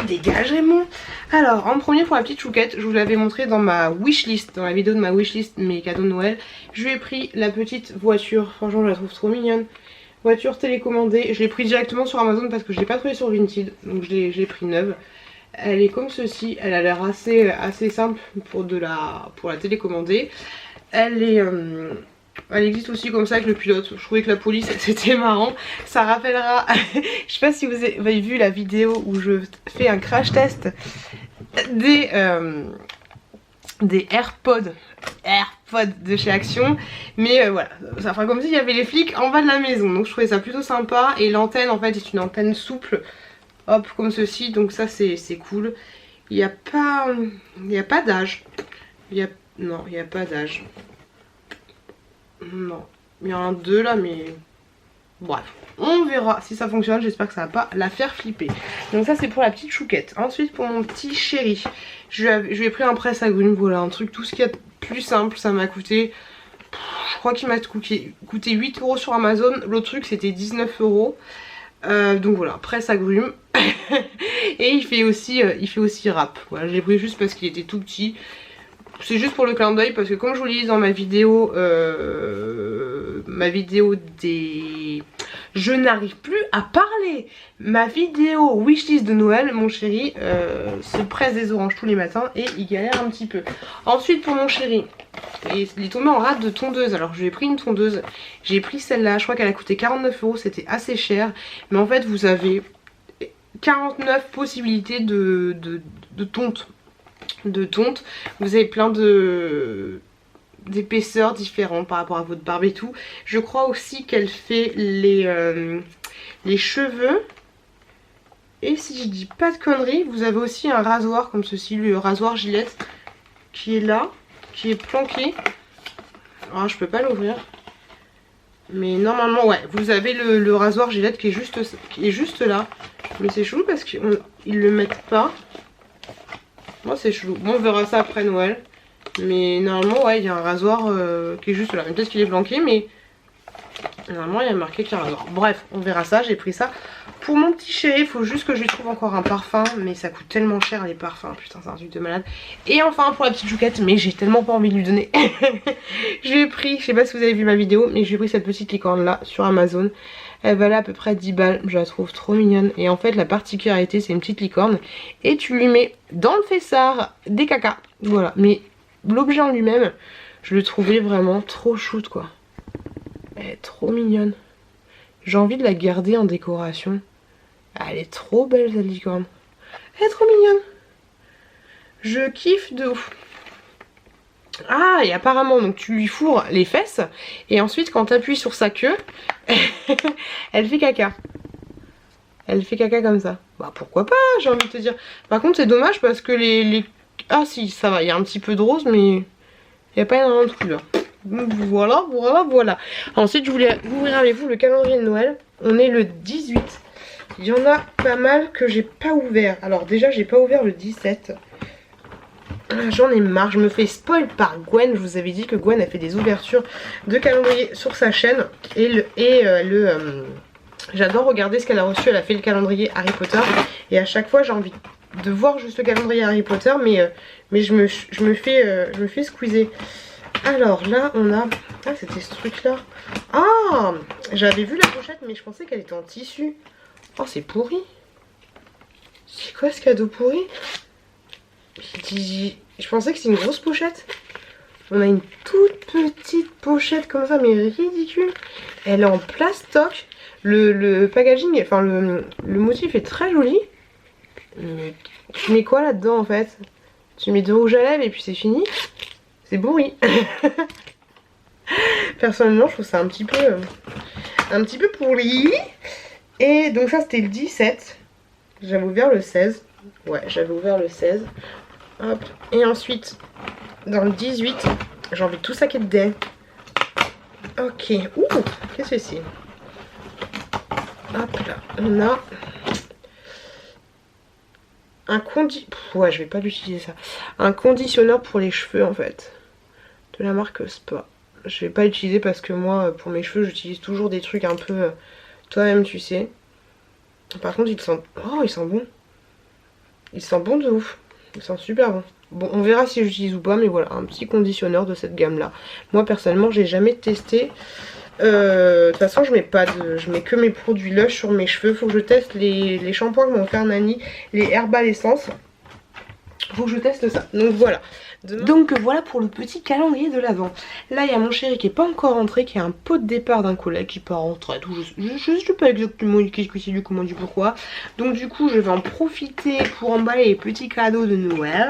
[SPEAKER 2] Dégage Raymond. Alors en premier pour la petite chouquette, je vous l'avais montré dans ma wishlist, dans la vidéo de ma wishlist, mes cadeaux de Noël. Je lui ai pris la petite voiture, franchement je la trouve trop mignonne. Voiture télécommandée, je l'ai pris directement sur Amazon parce que je l'ai pas trouvé sur Vinted, donc je l'ai pris neuve. Elle est comme ceci, elle a l'air assez simple pour la télécommander. Elle existe aussi comme ça avec le pilote. Je trouvais que la police c'était marrant. Ça rappellera, je sais pas si vous avez vu la vidéo où je fais un crash test des AirPods de chez Action, mais voilà, ça fera comme s'il y avait les flics en bas de la maison, donc je trouvais ça plutôt sympa. Et l'antenne en fait est une antenne souple, hop comme ceci, donc ça c'est cool. Il n'y a pas d'âge, non il n'y a pas d'âge, non il y a un 2 là, mais bref, on verra si ça fonctionne. J'espère que ça va pas la faire flipper. Donc ça c'est pour la petite chouquette. Ensuite pour mon petit chéri, je lui ai pris un presse-agrumes, voilà, un truc tout ce qu'il y a de plus simple. Ça m'a coûté, je crois qu'il m'a coûté 8 € sur Amazon. L'autre truc c'était 19 €. Donc voilà, presse-agrumes. Et il fait aussi rap. Voilà, je l'ai pris juste parce qu'il était tout petit. C'est juste pour le clin d'œil parce que comme je vous l'ai dit dans ma vidéo des... Je n'arrive plus à parler. Ma vidéo wishlist de Noël, mon chéri se presse des oranges tous les matins et il galère un petit peu. Ensuite pour mon chéri, il est tombé en rate de tondeuse. Alors je lui ai pris une tondeuse. J'ai pris celle-là, je crois qu'elle a coûté 49 €, c'était assez cher. Mais en fait vous avez 49 possibilités de tonte. Vous avez plein d'épaisseurs différentes par rapport à votre barbe et tout. Je crois aussi qu'elle fait les cheveux. Et si je dis pas de conneries, vous avez aussi un rasoir comme ceci, le rasoir Gillette, qui est là, qui est planqué. Alors je peux pas l'ouvrir, mais normalement ouais, vous avez le rasoir Gillette qui est juste là. Mais c'est chelou parce qu'ils le mettent pas. Moi c'est chelou. Bon, on verra ça après Noël. Mais normalement ouais, il y a un rasoir qui est juste là. Peut-être qu'il est planqué, mais normalement il y a marqué qu'il y a un rasoir. Bref, on verra ça. J'ai pris ça pour mon petit chéri. Il faut juste que je lui trouve encore un parfum, mais ça coûte tellement cher les parfums. Putain, c'est un truc de malade. Et enfin pour la petite chouquette, mais j'ai tellement pas envie de lui donner. Je lui ai pris, je sais pas si vous avez vu ma vidéo, mais j'ai pris cette petite licorne là sur Amazon. Elle valait à peu près 10 balles, je la trouve trop mignonne. Et en fait la particularité, c'est une petite licorne et tu lui mets dans le fessard des cacas. Voilà, mais l'objet en lui-même, je le trouvais vraiment trop shoot quoi. Elle est trop mignonne. J'ai envie de la garder en décoration. Elle est trop belle cette licorne. Elle est trop mignonne. Je kiffe de ouf. Ah, et apparemment donc tu lui fourres les fesses et ensuite quand tu appuies sur sa queue elle fait caca. Elle fait caca comme ça. Bah pourquoi pas, j'ai envie de te dire. Par contre c'est dommage parce que ah si, ça va, il y a un petit peu de rose mais il n'y a pas énormément de couleur. Donc voilà. Ensuite je voulais ouvrir avec vous le calendrier de Noël. On est le 18. Il y en a pas mal que j'ai pas ouvert. Alors déjà j'ai pas ouvert le 17. J'en ai marre, je me fais spoil par Gwen. Je vous avais dit que Gwen a fait des ouvertures de calendrier sur sa chaîne. J'adore regarder ce qu'elle a reçu. Elle a fait le calendrier Harry Potter. Et à chaque fois j'ai envie de voir juste le calendrier Harry Potter. Mais je me fais squeezer. Alors là on a... Ah c'était ce truc là. Ah j'avais vu la pochette mais je pensais qu'elle était en tissu. Oh c'est pourri. C'est quoi ce cadeau pourri? Je pensais que c'était une grosse pochette. On a une toute petite pochette comme ça mais ridicule. Elle est en plastoc. Le packaging, enfin le motif est très joli. Mais tu mets quoi là-dedans en fait? Tu mets de rouge à lèvres et puis c'est fini. C'est pourri. Personnellement je trouve ça un petit peu pourri. Et donc ça c'était le 17. J'avais ouvert le 16. Ouais j'avais ouvert le 16. Hop. Et ensuite dans le 18 j'ai envie de tout saquer dedans. Ok. Ouh, qu'est-ce que c'est? Hop là, on a Ouais, je vais pas l'utiliser ça. Un conditionneur pour les cheveux en fait. De la marque Spa. Je vais pas l'utiliser parce que moi, pour mes cheveux, j'utilise toujours des trucs un peu... toi-même, tu sais. Par contre, il sent... Oh, il sent bon. Il sent bon de ouf. Il sent super bon. Bon, on verra si j'utilise ou pas, mais voilà, un petit conditionneur de cette gamme-là. Moi, personnellement, j'ai jamais testé. De toute façon, je mets que mes produits Lush sur mes cheveux. Faut que je teste les shampoings que m'ont offert Nani, les Herbal Essence. Faut que je teste ça. Donc voilà. Donc voilà pour le petit calendrier de l'Avent. Là il y a mon chéri qui est pas encore rentré, qui a un pot de départ d'un collègue qui part en retraite. Je sais pas exactement qu'est-ce que c'est lui, comment, du pourquoi. Donc du coup je vais en profiter pour emballer les petits cadeaux de Noël.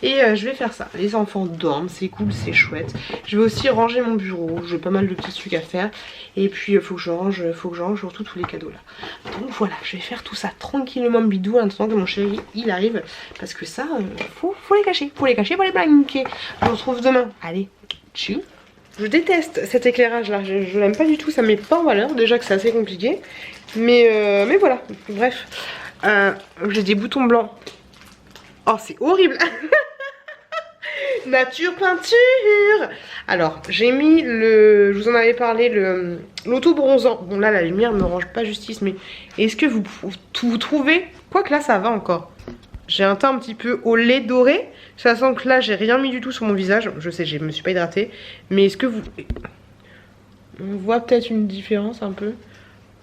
[SPEAKER 2] Et je vais faire ça. Les enfants dorment, c'est cool, c'est chouette. Je vais aussi ranger mon bureau, j'ai pas mal de petits trucs à faire. Et puis faut que je range surtout tous les cadeaux là. Donc voilà, je vais faire tout ça tranquillement bidou en attendant que mon chéri il arrive. Parce que ça, faut les cacher, pour les planquer. On se retrouve demain. Allez, tchou. Je déteste cet éclairage là, je l'aime pas du tout, ça met pas en valeur. Déjà que c'est assez compliqué. Mais voilà, bref. J'ai des boutons blancs. Oh, c'est horrible. Nature peinture. Alors j'ai mis je vous en avais parlé, l'auto bronzant. Bon là la lumière me range pas justice, mais est-ce que vous trouvez, quoique là ça va encore. J'ai un teint un petit peu au lait doré. Ça sent que là j'ai rien mis du tout sur mon visage. Je sais, je me suis pas hydratée. Mais est-ce que on voit peut-être une différence un peu?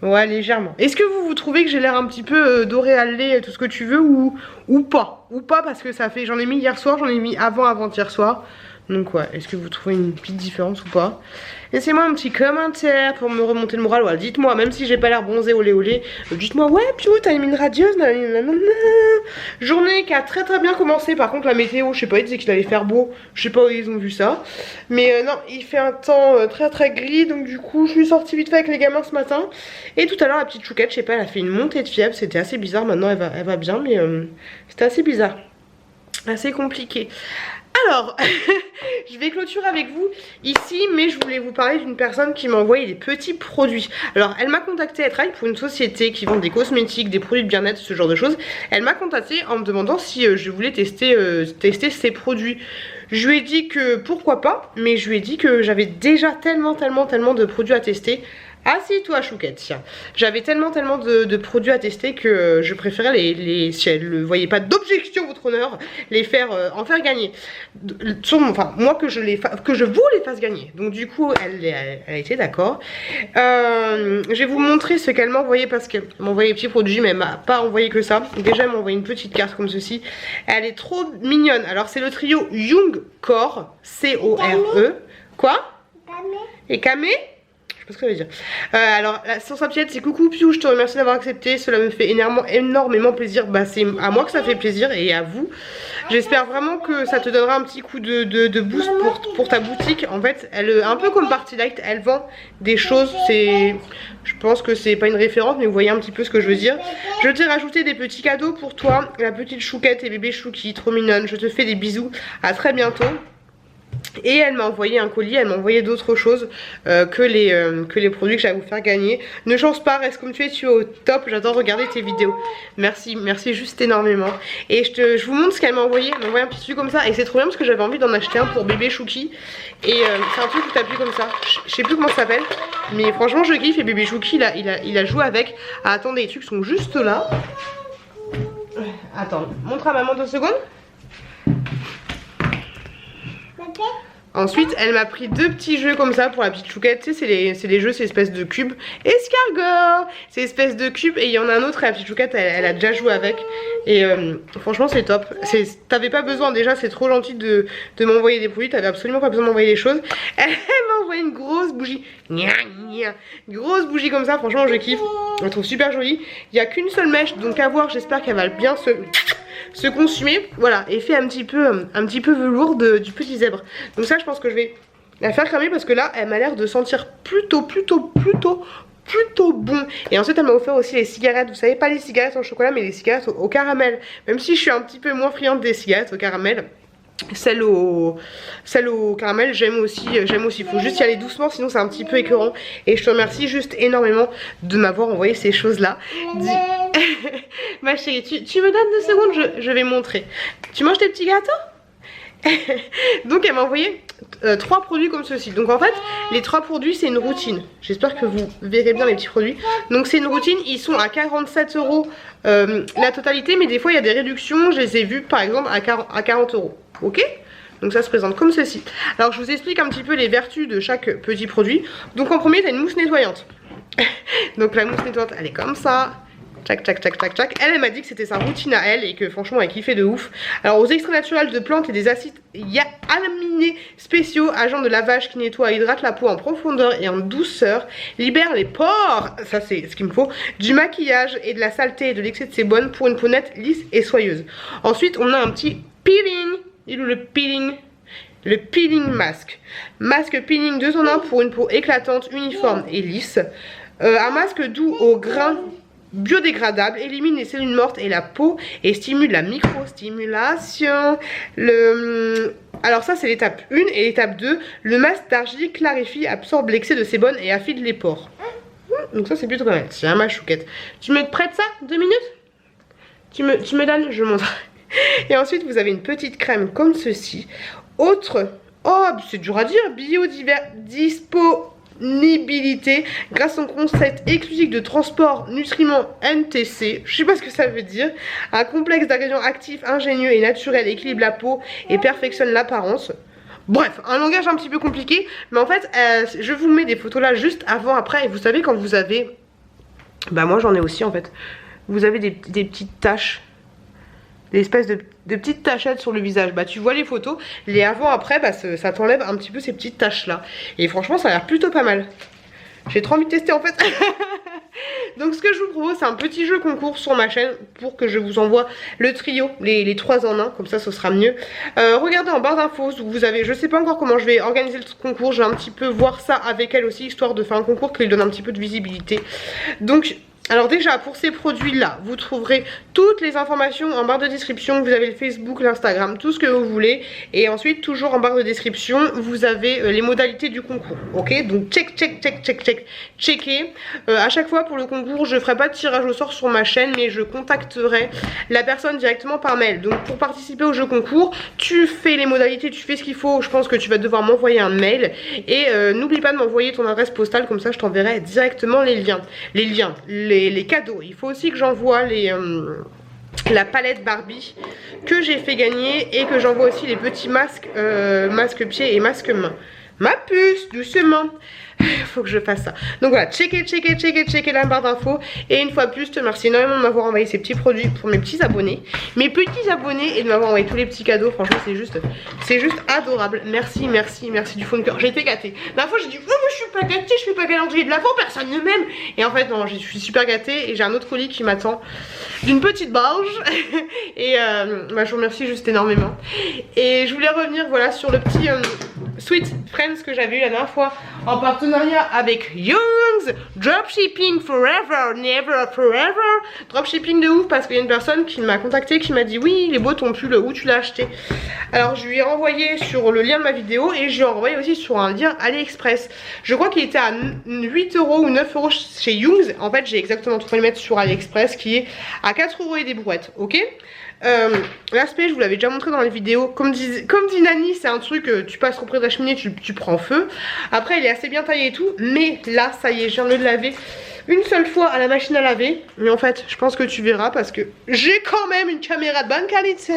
[SPEAKER 2] Ouais, légèrement. Est-ce que vous trouvez que j'ai l'air un petit peu doré à lait, tout ce que tu veux, ou pas? Ou pas, parce que ça fait... J'en ai mis hier soir, j'en ai mis avant-hier soir. Donc ouais, est-ce que vous trouvez une petite différence ou pas? Laissez-moi un petit commentaire pour me remonter le moral. Voilà, dites-moi, même si j'ai pas l'air bronzé olé, dites-moi, ouais, Pio, t'as une mine radieuse, nanana. Journée qui a très bien commencé. Par contre, la météo, je sais pas, ils disaient qu'il allait faire beau. Je sais pas où ils ont vu ça. Mais non, il fait un temps très gris. Donc du coup, je suis sortie vite fait avec les gamins ce matin. Et tout à l'heure, la petite chouquette, je sais pas, elle a fait une montée de fièvre. C'était assez bizarre. Maintenant, elle va bien, mais c'était assez bizarre. Assez compliqué. Alors, je vais clôturer avec vous ici, mais je voulais vous parler d'une personne qui m'a envoyé des petits produits. Alors, elle m'a contacté, elle travaille pour une société qui vend des cosmétiques, des produits de bien-être, ce genre de choses. Elle m'a contacté en me demandant si je voulais tester ces produits. Je lui ai dit que pourquoi pas, mais je lui ai dit que j'avais déjà tellement de produits à tester. Assieds-toi chouquette, tiens. J'avais tellement de produits à tester que je préférais si elle ne voyait pas d'objection votre honneur, en faire gagner. Enfin, moi que je vous les fasse gagner. Donc du coup, elle a été d'accord. Je vais vous montrer ce qu'elle m'a envoyé parce qu'elle m'a envoyé des petits produits, mais elle m'a pas envoyé que ça. Déjà, elle m'a envoyé une petite carte comme ceci. Elle est trop mignonne. Alors, c'est le trio Young Core, C-O-R-E. Quoi? Et Camé? Je sais pas ce que ça veut dire. Alors, sur sa pièce, c'est coucou Piou, je te remercie d'avoir accepté. Cela me fait énormément plaisir. Bah, c'est à moi que ça fait plaisir et à vous. J'espère vraiment que ça te donnera un petit coup de boost pour ta boutique. En fait, elle, un peu comme Party Light, elle vend des choses. Je pense que c'est pas une référence, mais vous voyez un petit peu ce que je veux dire. Je t'ai rajouté des petits cadeaux pour toi, la petite chouquette et bébé chouki, trop mignonne. Je te fais des bisous. À très bientôt. Et elle m'a envoyé un colis, elle m'a envoyé d'autres choses que les produits que j'allais vous faire gagner. Ne change pas, reste comme tu es au top, j'adore regarder tes vidéos. Merci juste énormément. Et je vous montre ce qu'elle m'a envoyé. Elle m'a envoyé un petit truc comme ça et c'est trop bien parce que j'avais envie d'en acheter un pour bébé Chouki. Et c'est un truc où tu appuies comme ça. Je sais plus comment ça s'appelle, mais franchement je kiffe et bébé Chouki il a joué avec. Ah, attendez, les trucs sont juste là. Attends, montre à maman 2 secondes. Ensuite, elle m'a pris 2 petits jeux comme ça pour la petite chouquette. Tu sais, c'est les jeux, c'est espèce de cube. Escargot! C'est espèce de cube. Et il y en a un autre, et la petite chouquette, elle a déjà joué avec. Et franchement, c'est top. T'avais pas besoin, déjà, c'est trop gentil de m'envoyer des produits. T'avais absolument pas besoin de m'envoyer des choses. Elle m'a envoyé une grosse bougie. Une grosse bougie comme ça, franchement, je kiffe. Je la trouve super jolie. Il n'y a qu'une seule mèche, donc à voir. J'espère qu'elle va bien se consumer, voilà, effet un petit peu velours du petit zèbre. Donc ça je pense que je vais la faire cramer parce que là elle m'a l'air de sentir plutôt bon. Et ensuite elle m'a offert aussi les cigarettes, vous savez, pas les cigarettes au chocolat mais les cigarettes au caramel. Même si je suis un petit peu moins friande des cigarettes au caramel, celle au caramel j'aime aussi. Il faut juste y aller doucement sinon c'est un petit peu écœurant. Et je te remercie juste énormément de m'avoir envoyé ces choses là. Ma chérie, tu me donnes 2 secondes, je vais montrer. Tu manges tes petits gâteaux? Donc elle m'a envoyé 3 produits comme ceci. Donc en fait les 3 produits c'est une routine. J'espère que vous verrez bien les petits produits. Donc c'est une routine, ils sont à 47 € la totalité. Mais des fois il y a des réductions. Je les ai vus par exemple à 40 €. Ok? Donc ça se présente comme ceci. Alors je vous explique un petit peu les vertus de chaque petit produit. Donc en premier tu as une mousse nettoyante. Donc la mousse nettoyante elle est comme ça. Tchac, tchac, tchac, tchac, tchac. Elle m'a dit que c'était sa routine à elle et que franchement elle kiffait de ouf. Alors aux extraits naturels de plantes et des acides aminés spéciaux, agents de lavage qui nettoient et hydratent la peau en profondeur et en douceur, libèrent les pores, ça c'est ce qu'il me faut, du maquillage et de la saleté et de l'excès de sébum pour une peau nette, lisse et soyeuse. Ensuite on a un petit peeling. Il est où le peeling? Le peeling masque. Masque peeling 2 en 1 pour une peau éclatante, uniforme et lisse. Un masque doux au grain biodégradable, élimine les cellules mortes et la peau et stimule la microstimulation. Alors ça c'est l'étape 1 et l'étape 2. Le masque d'argile clarifie, absorbe l'excès de sébum et affine les pores. Donc ça c'est plutôt pas mal. Tiens ma chouquette. Tu me prêtes ça 2 minutes? Tu me donnes? Je montre. Et ensuite vous avez une petite crème comme ceci. Autre, oh c'est dur à dire, biodisponibilité grâce à son concept exclusif de transport nutriments NTC, je sais pas ce que ça veut dire. Un complexe d'ingrédients actifs, ingénieux et naturels équilibre la peau et perfectionne l'apparence. Bref, un langage un petit peu compliqué, mais en fait je vous mets des photos là juste avant, après, et vous savez quand vous avez, bah moi j'en ai aussi en fait, vous avez des petites taches, des espèces de petites tachettes sur le visage. Bah tu vois les photos, les avant après, bah ça t'enlève un petit peu ces petites taches là. Et franchement ça a l'air plutôt pas mal. J'ai trop envie de tester en fait. Donc ce que je vous propose c'est un petit jeu concours sur ma chaîne pour que je vous envoie le trio, les 3 en 1, comme ça ce sera mieux. Regardez en barre d'infos, vous avez, je sais pas encore comment je vais organiser le concours, je vais un petit peu voir ça avec elle aussi, histoire de faire un concours qui lui donne un petit peu de visibilité. Donc alors déjà pour ces produits là vous trouverez toutes les informations en barre de description. Vous avez le Facebook, l'Instagram, tout ce que vous voulez. Et ensuite toujours en barre de description vous avez les modalités du concours. Ok, donc checkez. À chaque fois pour le concours je ferai pas de tirage au sort sur ma chaîne, mais je contacterai la personne directement par mail. Donc pour participer au jeu concours tu fais les modalités, tu fais ce qu'il faut. Je pense que tu vas devoir m'envoyer un mail. Et n'oublie pas de m'envoyer ton adresse postale, comme ça je t'enverrai directement les liens. Les cadeaux. Il faut aussi que j'envoie la palette Barbie que j'ai fait gagner et que j'envoie aussi les petits masques, masque pieds et masque main. Ma puce, doucement. Faut que je fasse ça. Donc voilà, checkez la barre d'infos. Et une fois de plus, je te remercie énormément de m'avoir envoyé ces petits produits pour mes petits abonnés. Mes petits abonnés, et de m'avoir envoyé tous les petits cadeaux. Franchement, c'est juste adorable. Merci du fond de cœur. J'ai été gâtée. La fois, j'ai dit, oh, mais je suis pas gâtée, je fais pas calendrier de l'avant, personne ne m'aime. Et en fait, non, je suis super gâtée. Et j'ai un autre colis qui m'attend d'une petite barge. Et bah, je vous remercie juste énormément. Et je voulais revenir, voilà, sur le petit Sweet Friends que j'avais eu la dernière fois en partenariat avec Young's Dropshipping Forever, Never Forever. Dropshipping de ouf, parce qu'il y a une personne qui m'a contacté, qui m'a dit oui, il est beau ton pull, où tu l'as acheté? Alors je lui ai renvoyé sur le lien de ma vidéo et je lui ai envoyé aussi sur un lien AliExpress. Je crois qu'il était à 8 € ou 9 € chez Young's. En fait j'ai exactement tout le mettre sur AliExpress qui est à 4 € et des brouettes, ok. L'aspect je vous l'avais déjà montré dans les vidéos. Comme dit Nani, c'est un truc tu passes auprès de la cheminée, tu prends feu. Après il est assez bien taillé et tout, mais là ça y est, je viens de le laver une seule fois à la machine à laver. Mais en fait je pense que tu verras, parce que j'ai quand même une caméra de bonne qualité.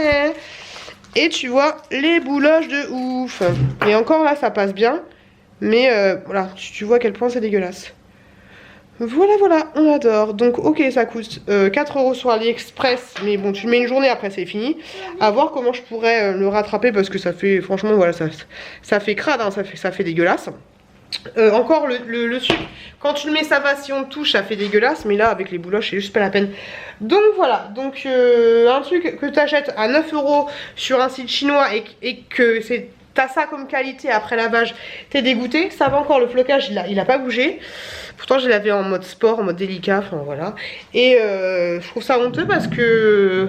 [SPEAKER 2] Et tu vois les bouloches de ouf. Et encore là ça passe bien, mais voilà, tu vois à quel point c'est dégueulasse. Voilà, on adore. Donc ok, ça coûte 4 € sur AliExpress, mais bon, tu le mets une journée, après c'est fini. À voir comment je pourrais le rattraper, parce que ça fait, franchement, voilà, ça fait crade, hein, ça fait dégueulasse. Encore le sucre, quand tu le mets ça va, si on te touche ça fait dégueulasse, mais là avec les bouloches c'est juste pas la peine. Donc voilà, donc un truc que tu achètes à 9 € sur un site chinois et que t'as ça comme qualité après lavage, t'es dégoûté. Ça va encore, le flocage il a pas bougé. Pourtant je l'avais en mode sport, en mode délicat, enfin voilà. Et je trouve ça honteux, parce que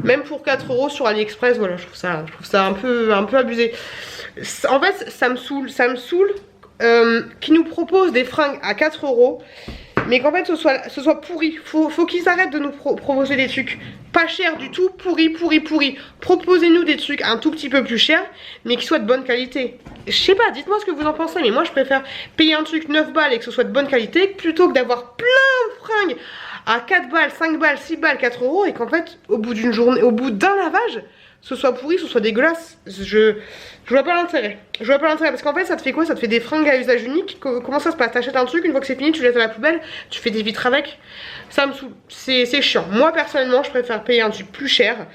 [SPEAKER 2] même pour 4 € sur AliExpress, voilà, je trouve ça un peu abusé. En fait ça me saoule qui nous propose des fringues à 4 € mais qu'en fait ce soit pourri. Faut qu'ils arrêtent de nous proposer des trucs pas chers du tout, pourris. Proposez-nous des trucs un tout petit peu plus chers, mais qui soient de bonne qualité. Je sais pas, dites-moi ce que vous en pensez, mais moi je préfère payer un truc 9 balles et que ce soit de bonne qualité plutôt que d'avoir plein de fringues à 4 balles, 5 balles, 6 balles, 4 euros et qu'en fait au bout d'une journée, au bout d'un lavage, ce soit pourri, ce soit dégueulasse. Je vois pas l'intérêt. Je vois pas l'intérêt parce qu'en fait ça te fait quoi? Ça te fait des fringues à usage unique. Comment ça se passe? T'achètes un truc, une fois que c'est fini, tu le jettes à la poubelle, tu fais des vitres avec. Ça me saoule. C'est chiant. Moi personnellement, je préfère payer un truc plus cher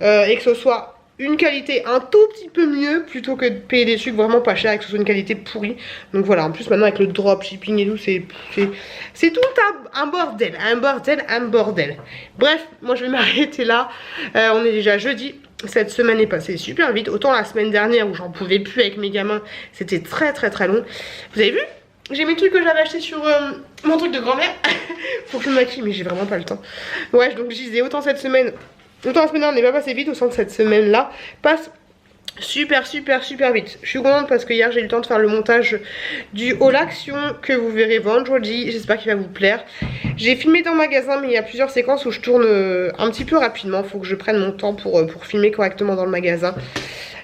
[SPEAKER 2] et que ce soit une qualité un tout petit peu mieux plutôt que de payer des trucs vraiment pas chers et que ce soit une qualité pourrie. Donc voilà, en plus maintenant avec le dropshipping et tout, c'est tout un bordel. Bref, moi je vais m'arrêter là. On est déjà jeudi. Cette semaine est passée super vite. Autant la semaine dernière où j'en pouvais plus avec mes gamins, c'était très long. Vous avez vu? J'ai mis le truc que j'avais acheté sur mon truc de grand-mère. Faut que je me maquille, mais j'ai vraiment pas le temps. Ouais, donc je disais autant cette semaine, autant la semaine dernière n'est pas passée vite, autant cette semaine-là passe super vite. Je suis contente parce que hier j'ai eu le temps de faire le montage du haul action que vous verrez vendredi. J'espère qu'il va vous plaire. J'ai filmé dans le magasin, mais il y a plusieurs séquences où je tourne un petit peu rapidement. Faut que je prenne mon temps pour filmer correctement dans le magasin.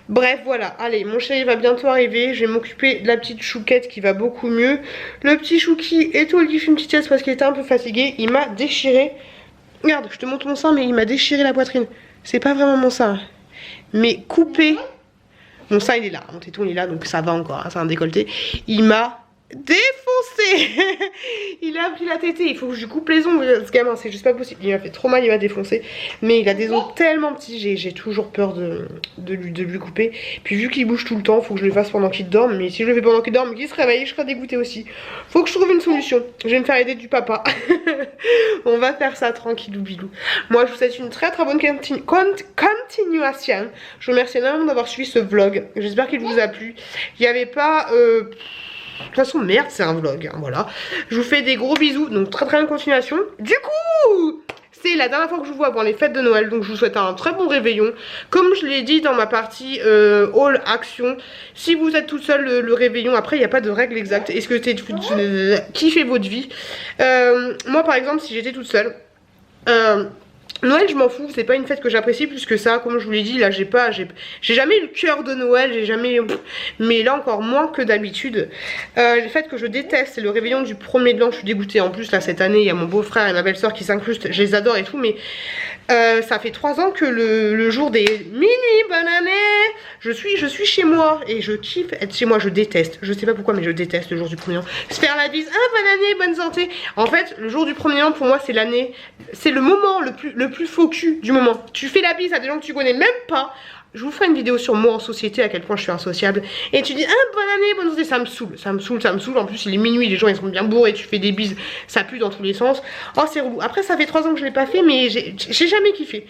[SPEAKER 2] Bref, voilà, allez, mon chéri va bientôt arriver. Je vais m'occuper de la petite chouquette qui va beaucoup mieux. Le petit chouki est au lit, une petite sieste parce qu'il était un peu fatigué. Il m'a déchiré. Regarde, je te montre mon sein, mais il m'a déchiré la poitrine. C'est pas vraiment mon sein, mais coupé. Mon sein il est là, mon téton il est là, donc ça va encore, hein, c'est un décolleté. Il m'a défoncé. Il a pris la tétée, il faut que je lui coupe les ongles, ce gamin, c'est juste pas possible. Il m'a fait trop mal, il m'a défoncé. Mais il a des ongles tellement petits, j'ai toujours peur de lui couper. Puis vu qu'il bouge tout le temps, faut que je le fasse pendant qu'il dorme. Mais si je le fais pendant qu'il dorme, qu'il se réveille, je serai dégoûtée aussi. Faut que je trouve une solution. Je vais me faire aider du papa. On va faire ça tranquillou bilou. Moi je vous souhaite une très bonne continuation. Je vous remercie énormément d'avoir suivi ce vlog. J'espère qu'il vous a plu. Il n'y avait pas... De toute façon, merde, c'est un vlog, hein, voilà. Je vous fais des gros bisous, donc très bonne continuation. Du coup, c'est la dernière fois que je vous vois avant les fêtes de Noël, donc je vous souhaite un très bon réveillon. Comme je l'ai dit dans ma partie haul action, si vous êtes tout seul le réveillon, après il n'y a pas de règle exacte. Est-ce que c'est kiffez votre vie? Moi par exemple, si j'étais toute seule... Noël je m'en fous, c'est pas une fête que j'apprécie plus que ça, comme je vous l'ai dit, là j'ai jamais eu le cœur de Noël, j'ai jamais, mais là encore moins que d'habitude. Les fêtes que je déteste, c'est le réveillon du 1er de l'an, je suis dégoûtée. En plus là cette année il y a mon beau-frère et ma belle-soeur qui s'incrustent, je les adore et tout, mais ça fait 3 ans que le jour des minuit, bonne année, je suis chez moi et je kiffe être chez moi, je déteste, je sais pas pourquoi mais je déteste le jour du 1er an. Se faire la bise, ah bonne année, bonne santé. En fait le jour du 1er an pour moi c'est l'année, c'est le moment le plus faux cul du moment. Tu fais la bise à des gens que tu connais même pas. Je vous ferai une vidéo sur moi en société, à quel point je suis insociable. Et tu dis, ah bonne année, bonne santé, ça me saoule. En plus il est minuit, les gens ils sont bien bourrés, tu fais des bises, ça pue dans tous les sens. Oh c'est relou. Après ça fait 3 ans que je l'ai pas fait, mais j'ai jamais kiffé.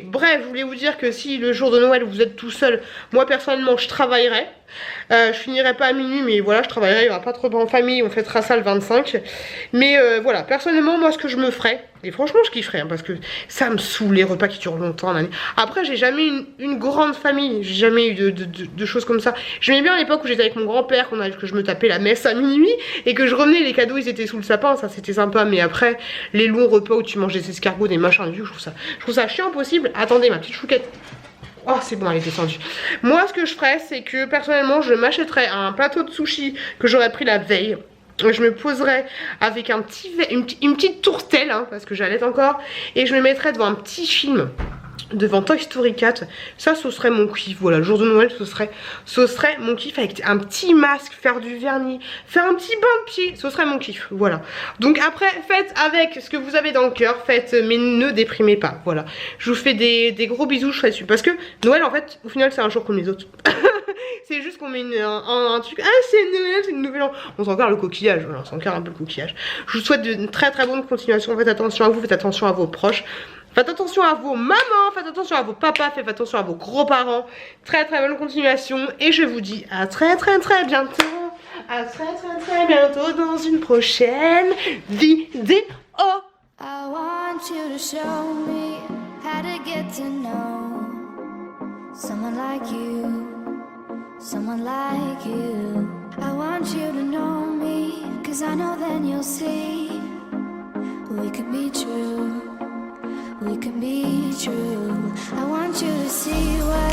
[SPEAKER 2] Bref, je voulais vous dire que si le jour de Noël vous êtes tout seul, moi personnellement je travaillerai. Je finirai pas à minuit, mais voilà, je travaillerai, il n'y aura pas trop en famille, on fêtera ça le 25. Mais voilà, personnellement, moi ce que je me ferais, et franchement je kifferais, hein, parce que ça me saoule les repas qui durent longtemps l'année. Après j'ai jamais eu une grande famille, j'ai jamais eu de choses comme ça. J'aimais bien à l'époque où j'étais avec mon grand-père, que je me tapais la messe à minuit, et que je revenais, les cadeaux ils étaient sous le sapin, ça c'était sympa. Mais après, les longs repas où tu manges des escargots, des machins, je trouve ça chiant impossible. Attendez, ma petite chouquette. Oh c'est bon, elle est descendue. Moi ce que je ferais c'est que personnellement je m'achèterais un plateau de sushi que j'aurais pris la veille. Je me poserais avec un petit une petite tourtelle, hein, parce que j'allais encore. Et je me mettrais devant un petit film, devant Toy Story 4. Ça ce serait mon kiff. Voilà, le jour de Noël ce serait mon kiff, avec un petit masque, faire du vernis, faire un petit bain de pied, ce serait mon kiff. Voilà. Donc après faites avec ce que vous avez dans le cœur, faites, mais ne déprimez pas. Voilà. Je vous fais des gros bisous, je serai dessus. Parce que Noël en fait au final c'est un jour comme les autres. C'est juste qu'on met un truc, ah c'est Noël, c'est une nouvelle an. On sent encore le coquillage, voilà, on sent encore un peu le coquillage. Je vous souhaite de très bonne continuation. Faites attention à vous, faites attention à vos proches. Faites attention à vos mamans, faites attention à vos papas, faites attention à vos gros-parents. Très bonne continuation. Et je vous dis à très bientôt. À très bientôt dans une prochaine vidéo.
[SPEAKER 1] I want you to show me how to get to know someone like you. Someone like you. I want you to know me, 'cause I know then you'll see could be true. We can be true. I want you to see what